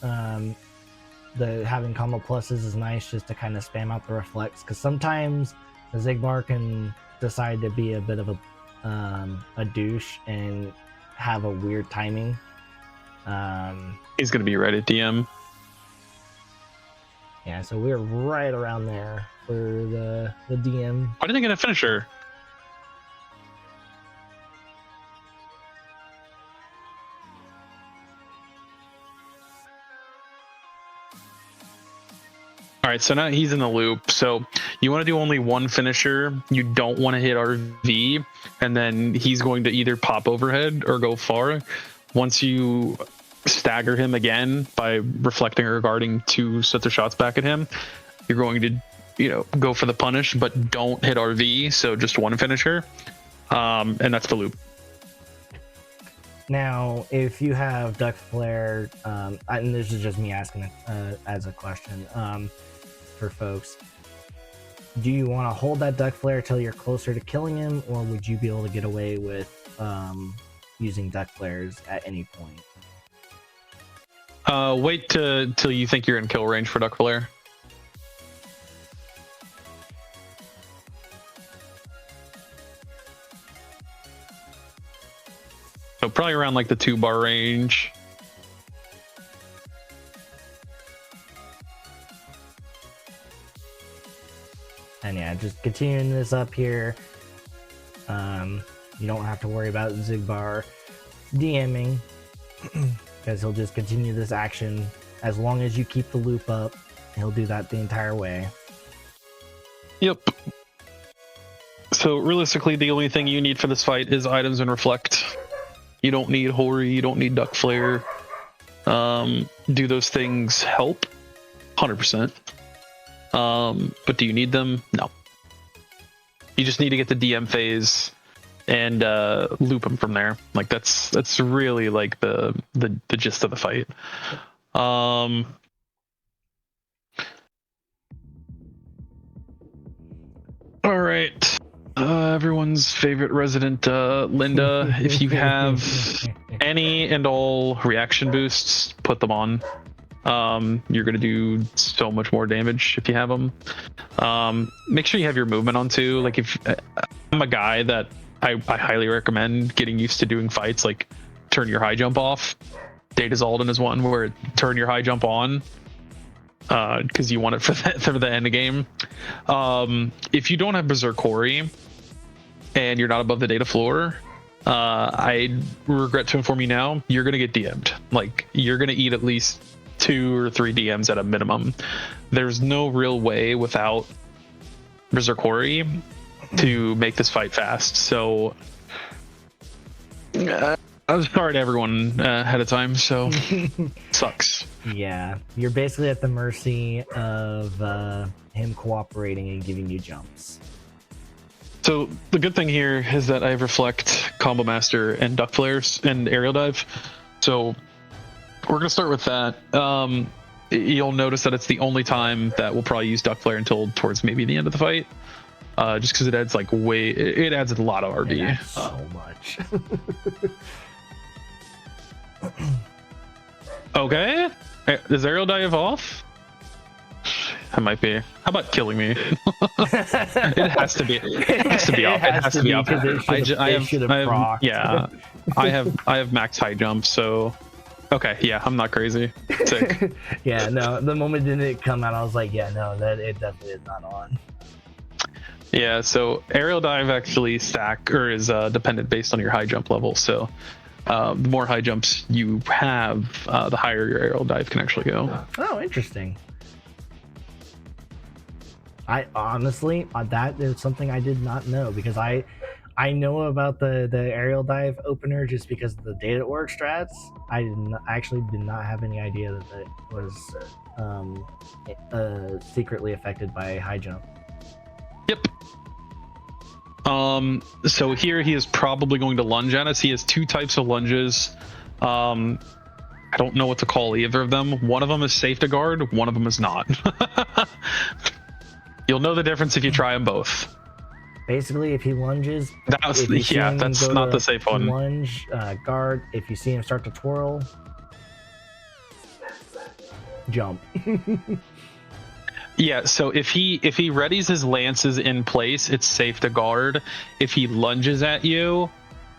the having combo pluses is nice just to kind of spam out the reflex, because sometimes the Zigbar can decide to be a bit of a douche and have a weird timing. He's gonna be right at DM. Yeah, so we're right around there for the DM. Why didn't they get a finisher? All right, so now he's in the loop. So you want to do only one finisher. You don't want to hit RV, and then he's going to either pop overhead or go far. Once you stagger him again by reflecting or guarding 2 sets of shots back at him, you're going to, you know, go for the punish, but don't hit RV. So just one finisher, and that's the loop. Now, if you have Duck Flare, and this is just me asking as a question for folks, do you want to hold that Duck Flare till you're closer to killing him, or would you be able to get away with using Duck Flares at any point? Wait till you think you're in kill range for Duck Flare. So probably around like the 2-bar range. And yeah, just continuing this up here. You don't have to worry about Zigbar DMing, because he'll just continue this action as long as you keep the loop up. He'll do that the entire way. Yep. So realistically, the only thing you need for this fight is items and reflect. You don't need Hori, you don't need Duck Flare. Do those things help? 100%. But do you need them? No. You just need to get the DM phase and loop them from there. Like that's really like the gist of the fight. All right. Everyone's favorite resident, Linda. If you have any and all reaction boosts, put them on. You're gonna do so much more damage if you have them. Make sure you have your movement on too. Like if I'm a guy that I highly recommend getting used to doing fights, like turn your high jump off. Data's Alden is one where turn your high jump on. because you want it for the end game. If you don't have Berserkori and you're not above the data floor, I regret to inform you now, you're gonna get DM'd. Like, you're gonna eat at least 2 or 3 DMs at a minimum. There's no real way without Berserkori to make this fight fast. So I'm sorry to everyone ahead of time. So sucks. Yeah, you're basically at the mercy of him cooperating and giving you jumps. So the good thing here is that I have Reflect, Combo Master, and Duck Flares and Aerial Dive. So we're gonna start with that. You'll notice that it's the only time that we'll probably use Duck Flare until towards maybe the end of the fight. Just because it adds like it adds a lot of RB. It adds so much. Okay, is Aerial Dive off? It might be. How about killing me? It has to be. It has to be off. It has to be off. I have max high jump, so okay, yeah, I'm not crazy. Sick. Yeah, no, the moment it come out, I was like, yeah, no, that it definitely is not on. Yeah, so Aerial Dive actually is dependent based on your high jump level. So the more high jumps you have, the higher your Aerial Dive can actually go. Oh, interesting. I honestly, that is something I did not know, because I know about the Aerial Dive opener just because of the data org strats. I actually did not have any idea that it was secretly affected by high jump. Yep. So here he is probably going to lunge at us. He has 2 types of lunges. I don't know what to call either of them. One of them is safe to guard, one of them is not. You'll know the difference if you try them both. Basically, if he lunges, that's not the safe one. Lunge, guard. If you see him start to twirl, jump. Yeah, so if he readies his lances in place, it's safe to guard. If he lunges at you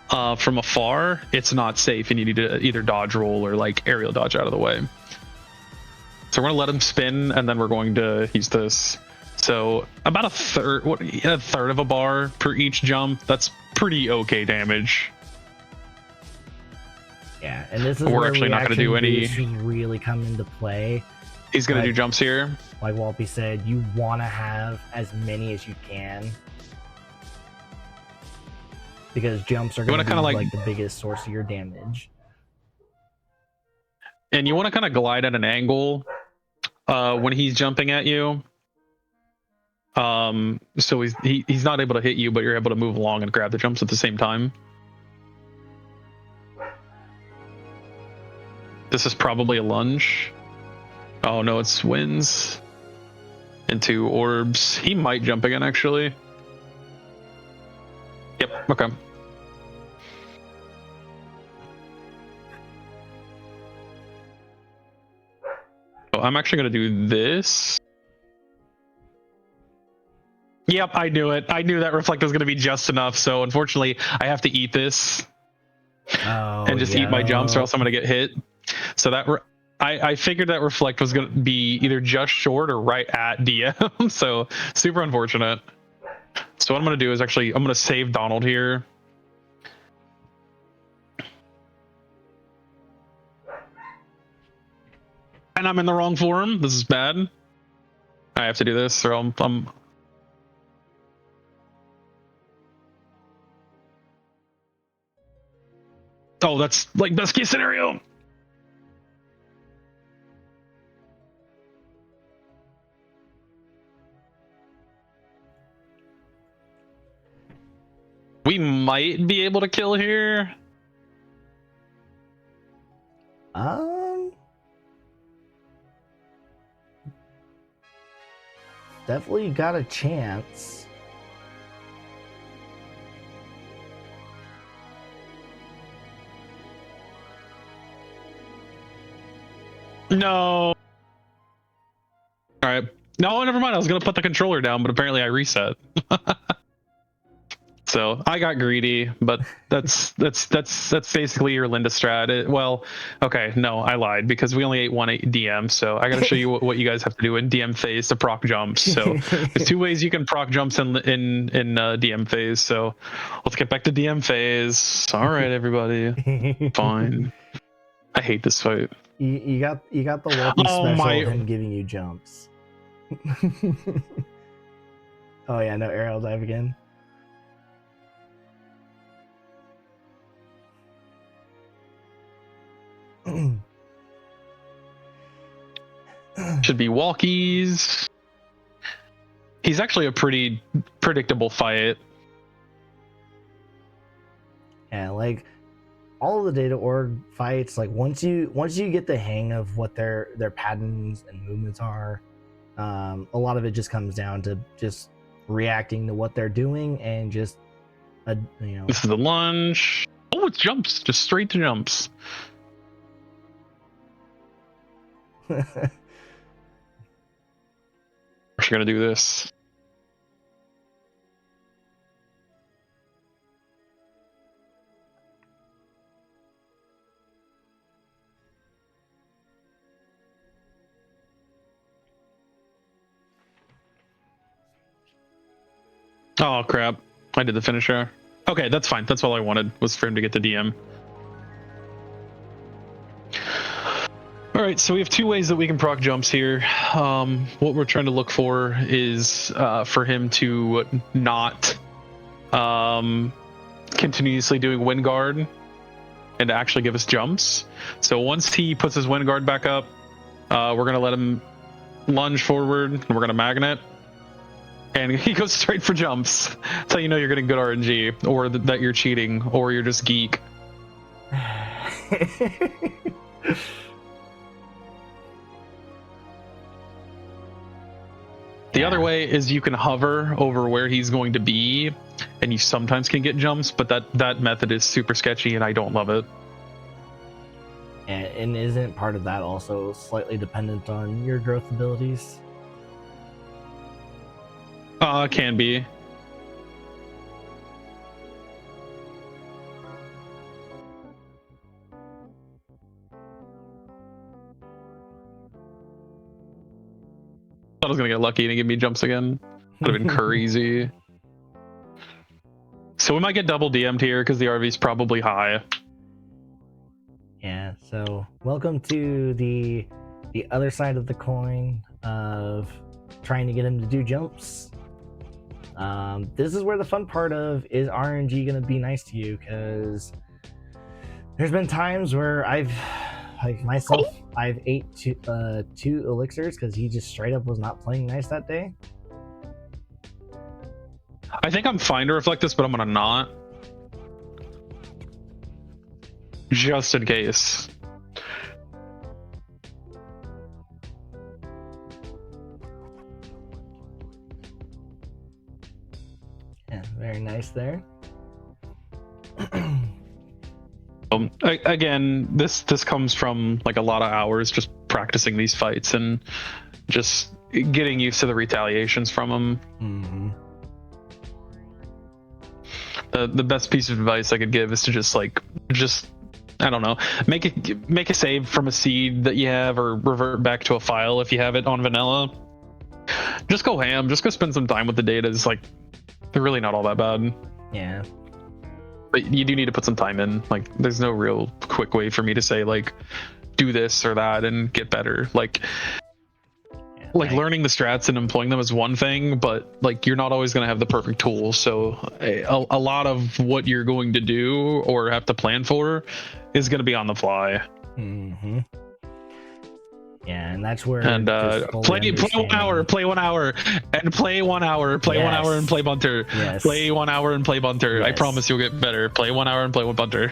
from afar, it's not safe, and you need to either dodge roll or like aerial dodge out of the way. So we're gonna let him spin, and then we're going to use this. So about a third of a bar per each jump. That's pretty okay damage. Yeah, and this is we're where actually not going to do any. Really come into play. He's going to do jumps here. Like Walpy said, you want to have as many as you can, because jumps are going to be like the biggest source of your damage. And you want to kind of glide at an angle when he's jumping at you. So he's not able to hit you, but you're able to move along and grab the jumps at the same time. This is probably a lunge. Oh no, it's winds into orbs. He might jump again, actually. Yep, okay. So I'm actually going to do this. Yep, I knew it. I knew that reflect was going to be just enough, so unfortunately I have to eat this and just eat my jumps, or else I'm going to get hit. So that I figured that reflect was going to be either just short or right at DM, so super unfortunate. So what I'm going to do is actually I'm going to save Donald here. And I'm in the wrong forum. This is bad. I have to do this, or I'm oh, that's like best case scenario. We might be able to kill here. Definitely got a chance. No. All right. No, never mind. I was gonna put the controller down, but apparently I reset. So I got greedy, but that's basically your Linda strat. Well, okay, no, I lied because we only ate one DM. So I got to show you what you guys have to do in DM phase to proc jumps. So there's 2 ways you can proc jumps in DM phase. So let's get back to DM phase. All right, everybody, fine. I hate this fight. You got the Whelpy special of him giving you jumps. Oh yeah, no aerial dive again. Should be walkies. He's actually a pretty predictable fight. Yeah, like all of the data org fights, like once you get the hang of what their patterns and movements are, a lot of it just comes down to just reacting to what they're doing and just This is the lunge. Oh, it's jumps, just straight to jumps. We're gonna do this. Oh crap, I did the finisher. Okay, that's fine. That's all I wanted, was for him to get the DM. All right, so we have 2 ways that we can proc jumps here. What we're trying to look for is for him to not continuously doing wind guard and to actually give us jumps. So once he puts his wind guard back up, we're gonna let him lunge forward and we're gonna magnet, and he goes straight for jumps. That's how you know you're getting good RNG, or that you're cheating, or you're just geek. The other way is you can hover over where he's going to be, and you sometimes can get jumps, but that method is super sketchy, and I don't love it. And isn't part of that also slightly dependent on your growth abilities? Can be. I was gonna get lucky and give me jumps again. Would have been crazy. So we might get double DM'd here because the RV's probably high. Yeah, so welcome to the other side of the coin of trying to get him to do jumps. This is where the fun part of, is RNG gonna be nice to you? Because there's been times where I've ate two elixirs because he just straight up was not playing nice that day. I think I'm fine to reflect this, but I'm gonna not. Just in case. Yeah, very nice there. Again, this comes from like a lot of hours just practicing these fights and just getting used to the retaliations from them. Mm-hmm. The best piece of advice I could give is to just I don't know, make a save from a seed that you have, or revert back to a file if you have it on vanilla. Just go ham. Just go spend some time with the data. It's like, they're really not all that bad. Yeah. But you do need to put some time in. Like, there's no real quick way for me to say, like, do this or that and get better. Like learning the strats and employing them is one thing, but like, you're not always going to have the perfect tools. So a lot of what you're going to do or have to plan for is going to be on the fly. Mm-hmm. Yeah, and that's where play 1 hour, play 1 hour, and play 1 hour, play 1 hour and play bunter. Yes. Play 1 hour and play bunter. Yes. I promise you'll get better. Play 1 hour and play one bunter.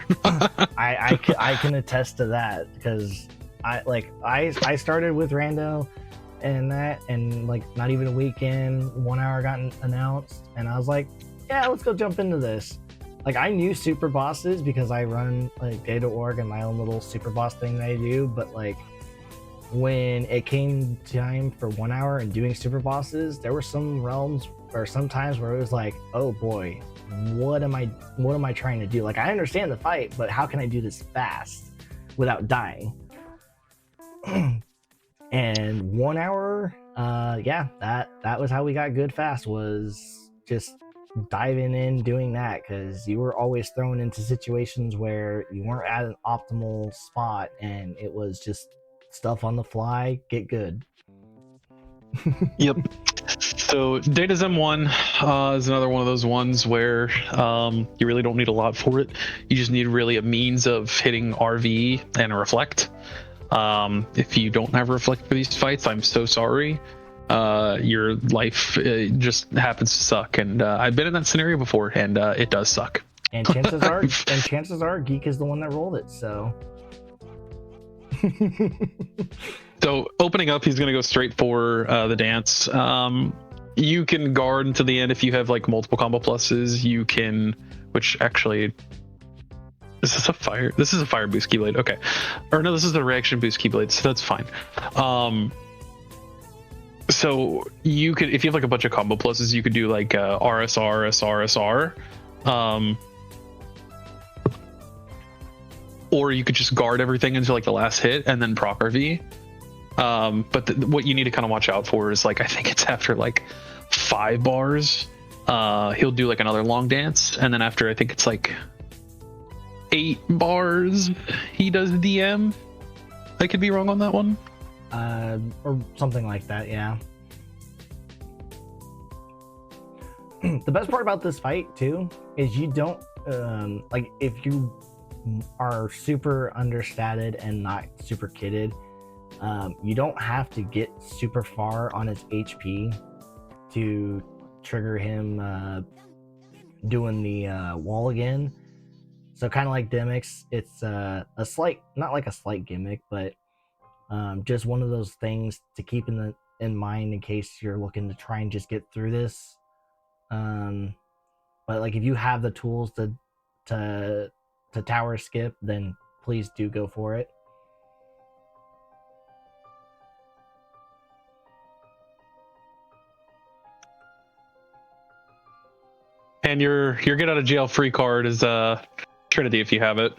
I can attest to that, because I started with rando and that, and like not even a week in, 1 hour got announced, and I was like, yeah, let's go jump into this. Like, I knew super bosses because I run like data org and my own little super boss thing that I do, but like, when it came time for 1 hour and doing super bosses, there were some realms or some times where it was like, oh boy, what am I trying to do? Like, I understand the fight, but how can I do this fast without dying? And 1 hour, yeah, that was how we got good fast, was just diving in doing that, because you were always thrown into situations where you weren't at an optimal spot and it was just stuff on the fly, get good. Yep. So Data's M1 is another one of those ones where you really don't need a lot for it. You just need really a means of hitting RV and reflect. If you don't have reflect for these fights, I'm so sorry. Your life just happens to suck, and I've been in that scenario before, and it does suck. And chances are Geek is the one that rolled it, so. So opening up, he's going to go straight for the dance. You can guard until the end if you have like multiple combo pluses. You can, which actually, this is a fire boost keyblade. Okay, or no, this is the reaction boost keyblade, so that's fine. So you could, if you have like a bunch of combo pluses, you could do like RSR, SR. Or you could just guard everything until like the last hit and then proc RV. But what you need to kind of watch out for is, like, I think it's after like 5 bars, he'll do like another long dance, and then after I think it's like 8 bars, he does DM. I could be wrong on that one. Or something like that, yeah. The best part about this fight too is you don't like, if you are super understated and not super kitted, you don't have to get super far on his HP to trigger him doing the wall again. So kind of like Demix, it's a slight, not like a slight gimmick, but just one of those things to keep in mind in case you're looking to try and just get through this. But like, if you have the tools to tower skip, then please do go for it. And your get out of jail free card is Trinity if you have it.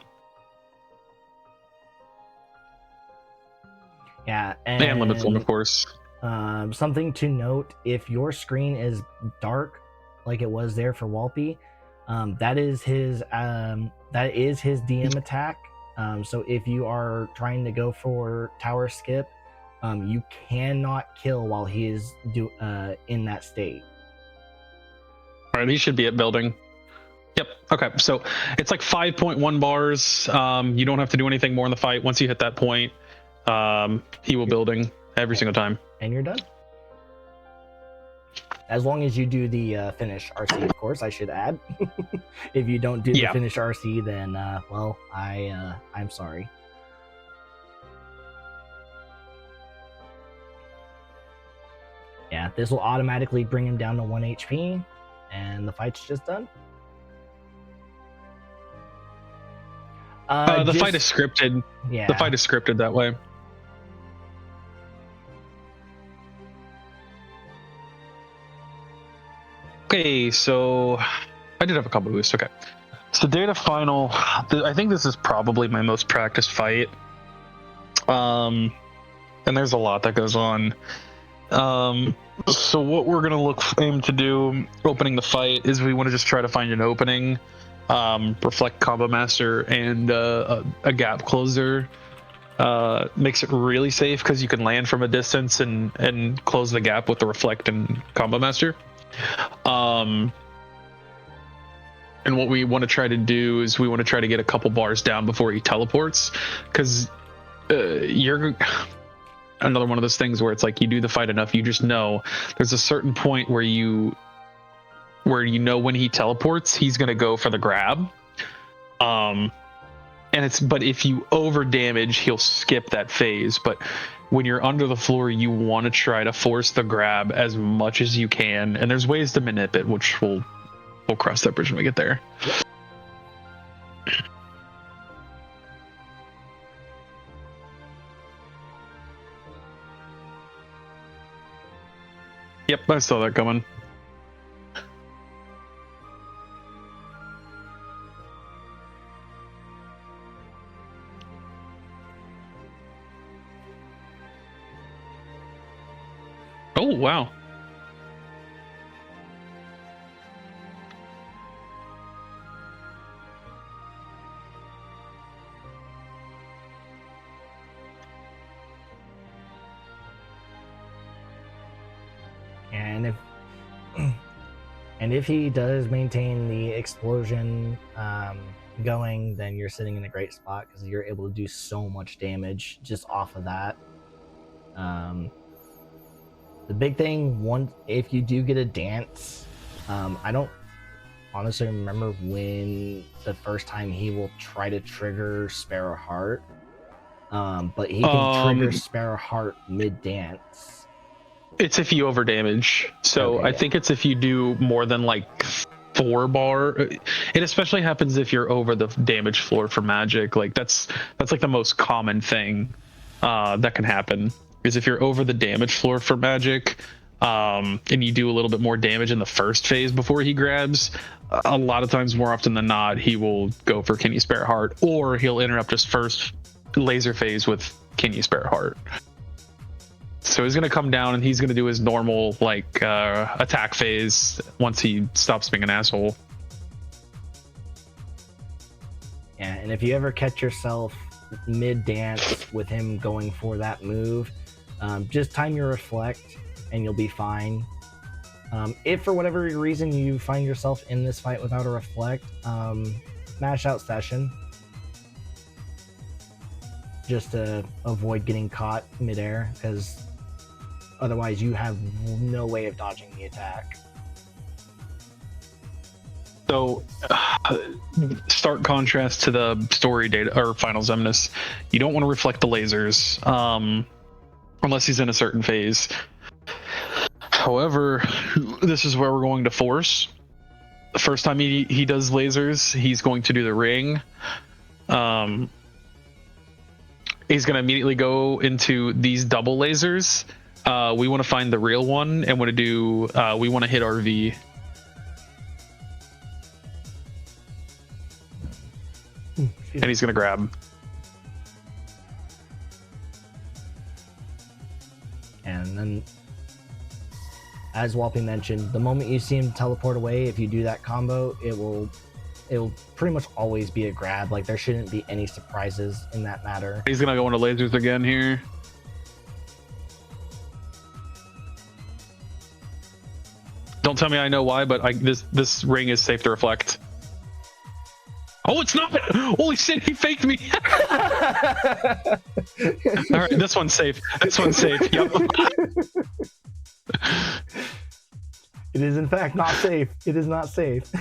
Yeah, and limit form, of course. Something to note: if your screen is dark, like it was there for Walpy, that is his DM attack. So if you are trying to go for tower skip, you cannot kill while he is in that state. All right, he should be at building. Yep. Okay, so it's like 5.1 bars. You don't have to do anything more in the fight. Once you hit that point, he will building every single time. And you're done. As long as you do the finish RC, of course, I should add. If you don't do the finish RC, then, well, I'm sorry. Yeah, this will automatically bring him down to 1 HP, and the fight's just done. The fight is scripted. Yeah. The fight is scripted that way. Okay, so I did have a combo boost. Okay, so Data Final. I think this is probably my most practiced fight. And there's a lot that goes on. So what we're gonna aim to do opening the fight is we want to just try to find an opening, reflect combo master and a gap closer. Makes it really safe because you can land from a distance and close the gap with the reflect and combo master. And what we want to try to do is we want to try to get a couple bars down before he teleports, because you're another one of those things where it's like you do the fight enough, you just know there's a certain point where you know when he teleports, he's gonna go for the grab. But if you over damage, he'll skip that phase. But when you're under the floor, you want to try to force the grab as much as you can, and there's ways to manip it, which we'll cross that bridge when we get there. Yep. Yep, I saw that coming. Oh, wow. And if he does maintain the explosion going, then you're sitting in a great spot because you're able to do so much damage just off of that. The big thing, if you do get a dance, I don't honestly remember when the first time he will try to trigger Sparrow Heart, but he can trigger Sparrow Heart mid-dance. It's if you over damage. So okay, I think it's if you do more than like 4 bar. It especially happens if you're over the damage floor for magic. Like that's like the most common thing that can happen is if you're over the damage floor for magic, and you do a little bit more damage in the first phase before he grabs. A lot of times, more often than not, he will go for Can You Spare Heart, or he'll interrupt his first laser phase with Can You Spare Heart. So he's going to come down and he's going to do his normal like attack phase once he stops being an asshole. Yeah, and if you ever catch yourself mid-dance with him going for that move, just time your reflect and you'll be fine. If for whatever reason you find yourself in this fight without a reflect, mash out session. Just to avoid getting caught midair, because otherwise you have no way of dodging the attack. So, stark contrast to the story data or final Zemnis, you don't want to reflect the lasers unless he's in a certain phase. However, this is where we're going to force. The first time he does lasers, he's going to do the ring. He's going to immediately go into these double lasers. We want to find the real one and want to do. We want to hit RV. And he's going to grab. And then, as Walpy mentioned, the moment you see him teleport away, if you do that combo, it will pretty much always be a grab. Like, there shouldn't be any surprises in that matter. He's going to go into lasers again here. Don't tell me I know why, but this ring is safe to reflect. Oh, it's not! Holy shit, he faked me! All right, this one's safe. This one's safe. Yep. It is in fact not safe. It is not safe.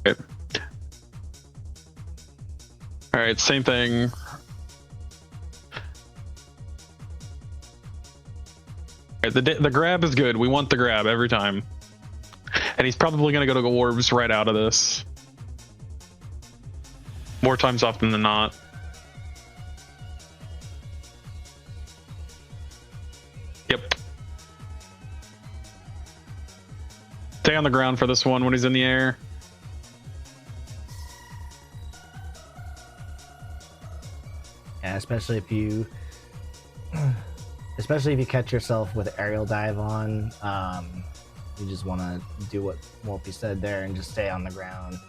Okay. All right, same thing. All right, the grab is good. We want the grab every time. And he's probably going to go to orbs right out of this. More times often than not. Yep. Stay on the ground for this one when he's in the air. Yeah, especially if you catch yourself with aerial dive on, you just want to do what Wolfie said there and just stay on the ground.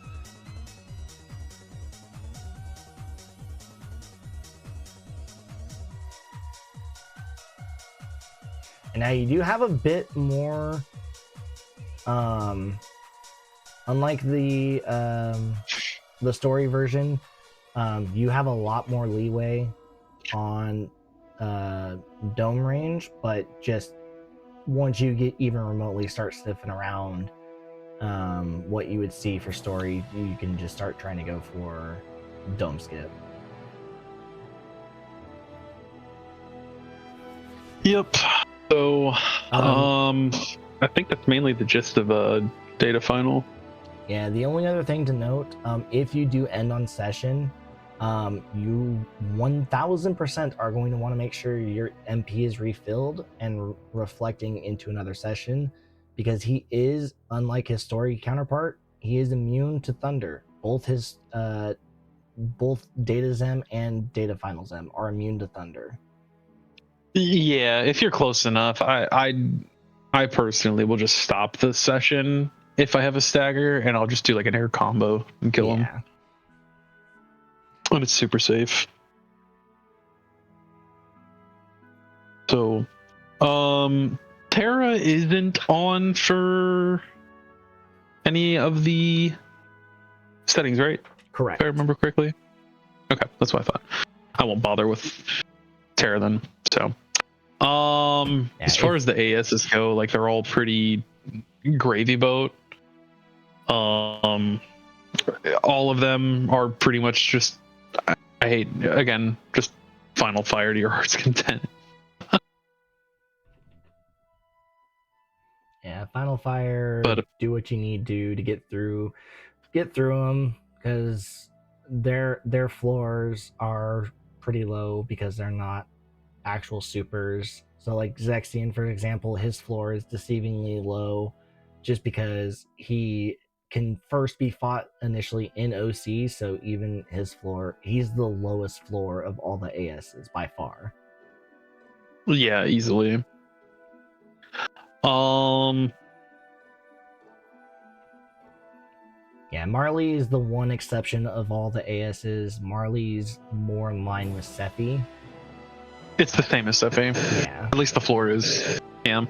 And now you do have a bit more, unlike the story version, you have a lot more leeway on dome range, but just once you get even remotely start sniffing around what you would see for story, you can just start trying to go for dome skip. Yep. So, I think that's mainly the gist of data final. Yeah, the only other thing to note, if you do end on session, you 1000% are going to want to make sure your MP is refilled and reflecting into another session, because he is, unlike his story counterpart, he is immune to thunder. Both his both Data Zem and Data Final Zem are immune to thunder. Yeah, if you're close enough, I personally will just stop the session if I have a stagger, and I'll just do like an air combo and kill him. And it's super safe. So, Terra isn't on for any of the settings, right? Correct. If I remember correctly. Okay, that's what I thought. I won't bother with Terra then. So, as far as the ASs go, like they're all pretty gravy boat. All of them are pretty much just. I hate, again, just final fire to your heart's content. Yeah, final fire. But do what you need to get through them, because their floors are pretty low because they're not actual supers. So like Zexion, for example, his floor is deceivingly low just because he can first be fought initially in OC, so even his floor, he's the lowest floor of all the ASs by far. Yeah, easily. Yeah, Marley is the one exception of all the ASs. Marley's more in line with Sephi. It's the same as Sephi. Yeah. At least the floor is. Yeah.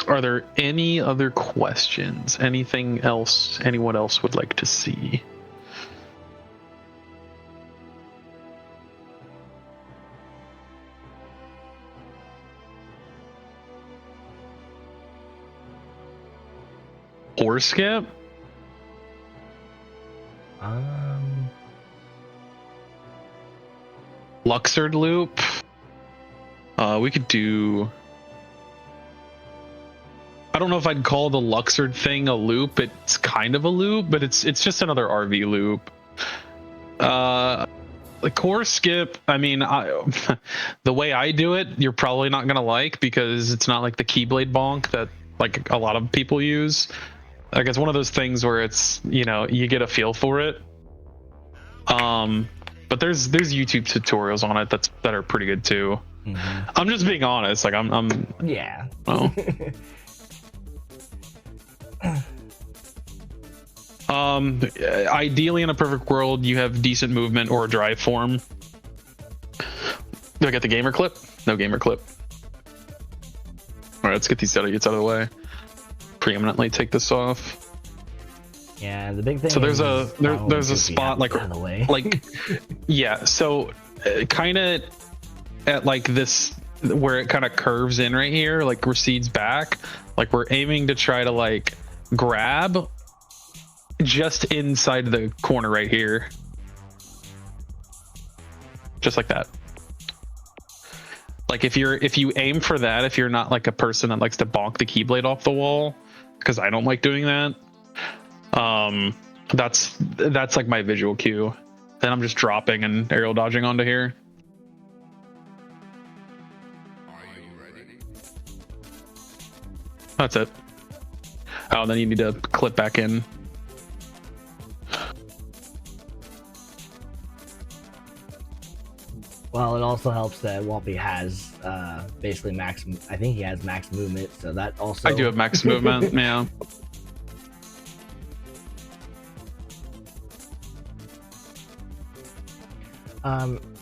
Are there any other questions? Anything else anyone else would like to see? Or skip? Luxord loop. We could do. I don't know if I'd call the Luxord thing a loop. It's kind of a loop, but it's just another RV loop. The core skip. I mean, the way I do it, you're probably not gonna like, because it's not like the Keyblade bonk that like a lot of people use. Like it's one of those things where it's, you know, you get a feel for it. But there's YouTube tutorials on it that are pretty good too. Mm-hmm. I'm just being honest. Like I'm yeah. Oh. Ideally in a perfect world, you have decent movement or a drive form. Do I get the gamer clip? No gamer clip. All right, let's get these idiots out of the way. Preeminently take this off. Yeah, the big thing. So there's a spot like yeah. So kind of at like this where it kind of curves in right here, like recedes back. Like we're aiming to try to like grab just inside the corner right here, just like that. Like if you aim for that, if you're not like a person that likes to bonk the Keyblade off the wall, because I don't like doing that. That's like my visual cue. Then I'm just dropping and aerial dodging onto here. Are you ready? That's it. Oh, then you need to clip back in. Well, it also helps that Whompy has basically max. I think he has max movement, so that also. I do have max movement. Yeah.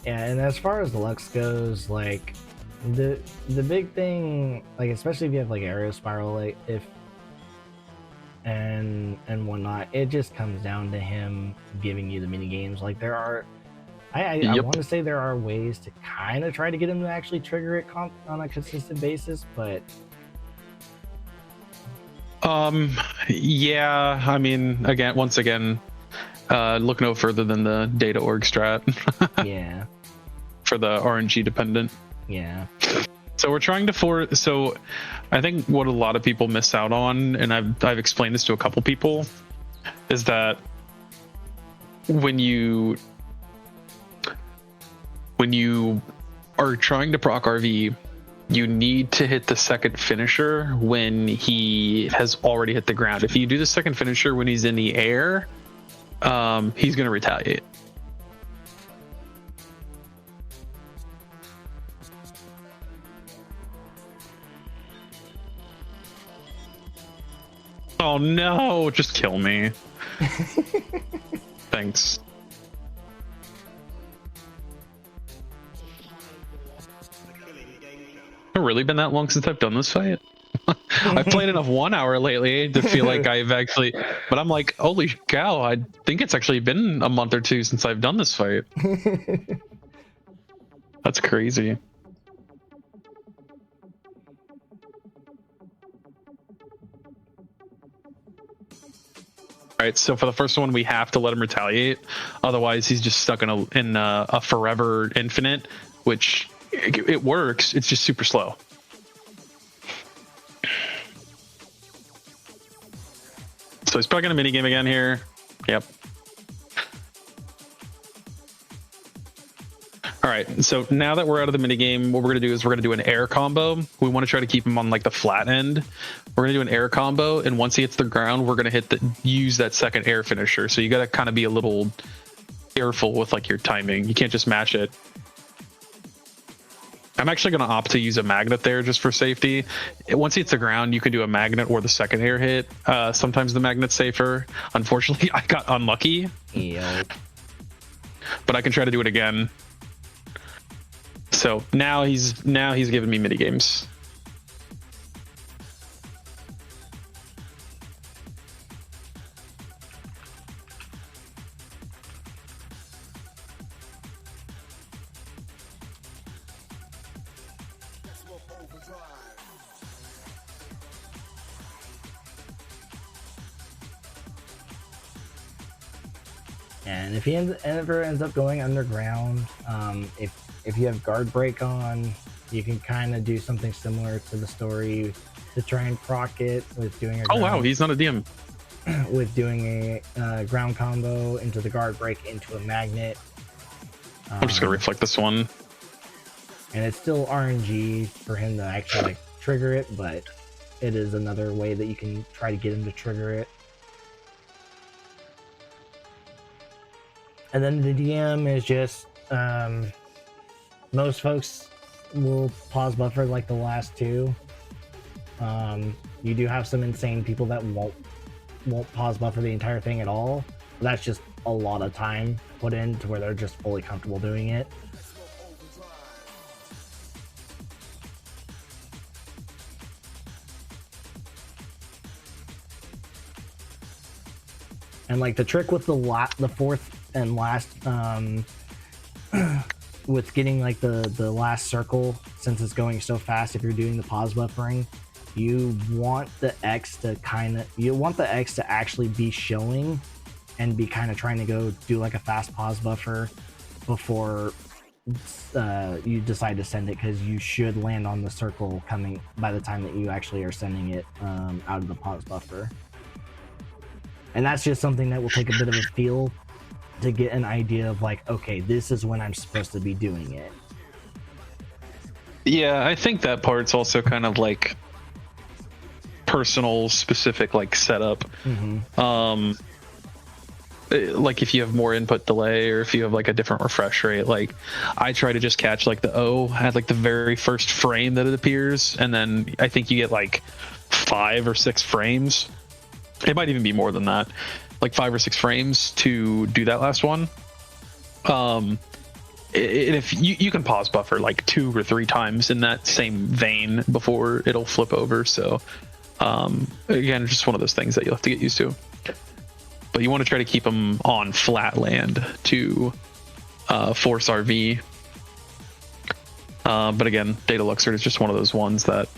Yeah, and as far as the Lux goes, like the big thing, like especially if you have like Aerial Spiral, like if and whatnot, it just comes down to him giving you the mini games. Like there are, I want to say there are ways to kind of try to get him to actually trigger it on a consistent basis, but yeah, I mean, once again, look no further than the data org strat. Yeah. For the RNG dependent. Yeah. So we're trying to so I think what a lot of people miss out on, and I've explained this to a couple people, is that when you are trying to proc RV, you need to hit the second finisher when he has already hit the ground. If you do the second finisher when he's in the air, he's going to retaliate. Oh no, just kill me. Thanks. It's really been that long since I've done this fight. I've played enough 1 hour lately to feel like I've actually, but I'm like, holy cow, I think it's actually been a month or two since I've done this fight. That's crazy. All right, so for the first one, we have to let him retaliate. Otherwise, he's just stuck in a forever infinite, which it works. It's just super slow. So he's probably gonna minigame again here. Yep. All right, so now that we're out of the minigame, what we're gonna do is we're gonna do an air combo. We want to try to keep him on like the flat end. We're gonna do an air combo, and once he hits the ground, we're gonna use that second air finisher. So you gotta kind of be a little careful with like your timing. You can't just mash it. I'm actually going to opt to use a magnet there just for safety. Once he hits the ground, you can do a magnet or the second air hit. Sometimes the magnet's safer. Unfortunately, I got unlucky. Yep. But I can try to do it again. So now he's giving me mini games. And if he ever ends up going underground, if you have guard break on, you can kind of do something similar to the story to try and proc it with doing a oh wow, he's not a DM. With doing a ground combo into the guard break into a magnet. I'm just gonna reflect this one. And it's still RNG for him to actually like trigger it, but it is another way that you can try to get him to trigger it. And then the DM is just most folks will pause buffer like the last two. You do have some insane people that won't pause buffer the entire thing at all. That's just a lot of time put in to where they're just fully comfortable doing it. And like the trick with the fourth and last with getting like the last circle, since it's going so fast, if you're doing the pause buffering, you want the X to actually be showing and be kind of trying to go do like a fast pause buffer before you decide to send it, because you should land on the circle coming by the time that you actually are sending it out of the pause buffer. And that's just something that will take a bit of a feel to get an idea of like, okay, this is when I'm supposed to be doing it. Yeah, I think that part's also kind of like personal specific like setup. Mm-hmm. Like if you have more input delay or if you have like a different refresh rate, like I try to just catch like the O at like the very first frame that it appears, and then I think you get like 5 or 6 frames. It might even be more than that, like 5 or 6 frames to do that last one. If you can pause buffer like 2 or 3 times in that same vein before it'll flip over. So again, just one of those things that you'll have to get used to. But you want to try to keep them on flat land to force RV. But again, Data Luxord is just one of those ones that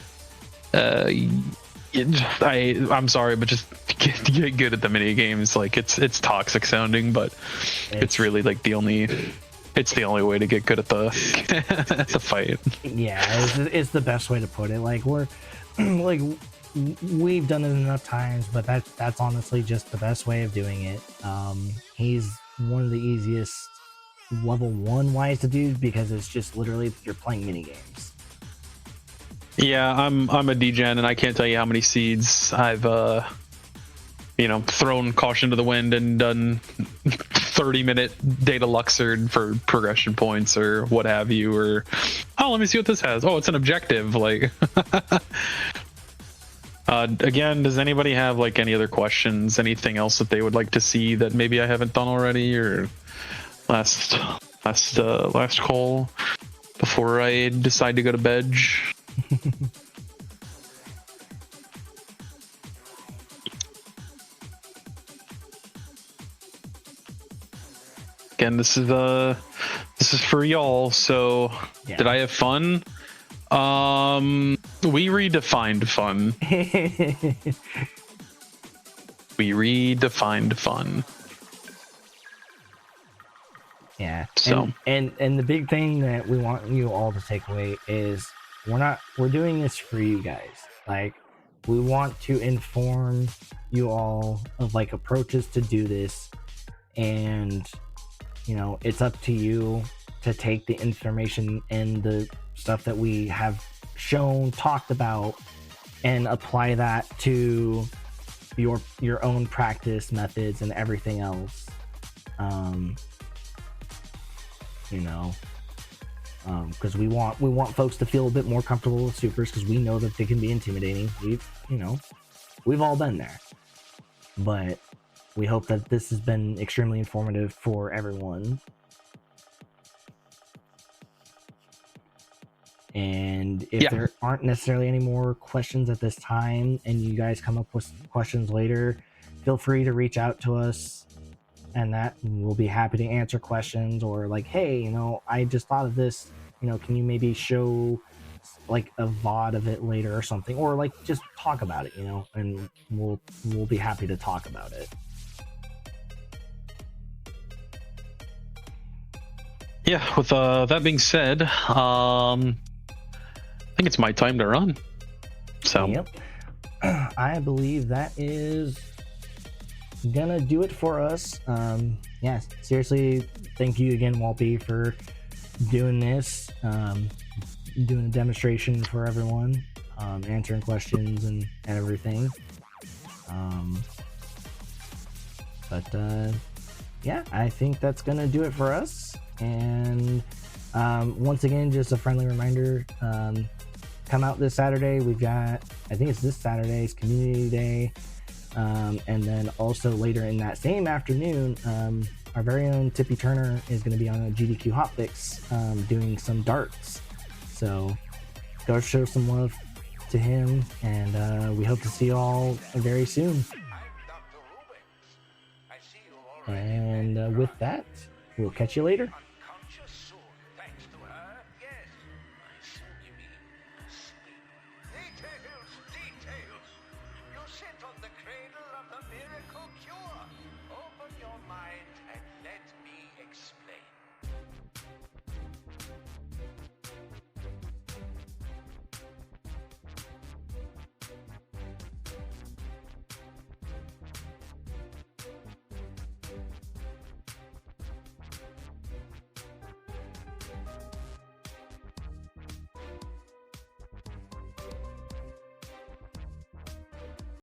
I'm sorry, but just get good at the mini games. Like it's toxic sounding, but it's really like the only way to get good at the at the fight. Yeah, it's the best way to put it. Like we're like we've done it enough times, but that's honestly just the best way of doing it. one of the easiest level 1 wise to do because it's just literally you're playing mini games. Yeah, I'm a degen, and I can't tell you how many seeds I've thrown caution to the wind and done 30-minute data luxered for progression points or what have you, or let me see what this has. Oh, it's an objective. Like, again, does anybody have like any other questions? Anything else that they would like to see that maybe I haven't done already, or last call before I decide to go to bed? Again, this is for y'all. So, yeah. Did I have fun? We redefined fun. We redefined fun. Yeah. So and the big thing that we want you all to take away is we're doing this for you guys. Like, we want to inform you all of like approaches to do this, and it's up to you to take the information and the stuff that we have shown, talked about, and apply that to your own practice methods and everything else. Because we want folks to feel a bit more comfortable with supers, because we know that they can be intimidating. We've all been there, but we hope that this has been extremely informative for everyone. And if there aren't necessarily any more questions at this time, and you guys come up with questions later, feel free to reach out to us, and we'll be happy to answer questions. Or like, hey, I just thought of this, can you maybe show like a VOD of it later or something, or like just talk about it, and we'll be happy to talk about it. Yeah, with that being said, I think it's my time to run. So yep. I believe that is gonna do it for us. Yeah, seriously, thank you again, Walpy, for doing this, doing a demonstration for everyone, answering questions and everything. Yeah, I think that's gonna do it for us. And once again, just a friendly reminder, come out this Saturday. We've got, I think it's this Saturday's Community Day, and then also later in that same afternoon, our very own Tippy Turner is going to be on a GDQ Hotfix, doing some darts. So go show some love to him, and we hope to see you all very soon. And with that, we'll catch you later.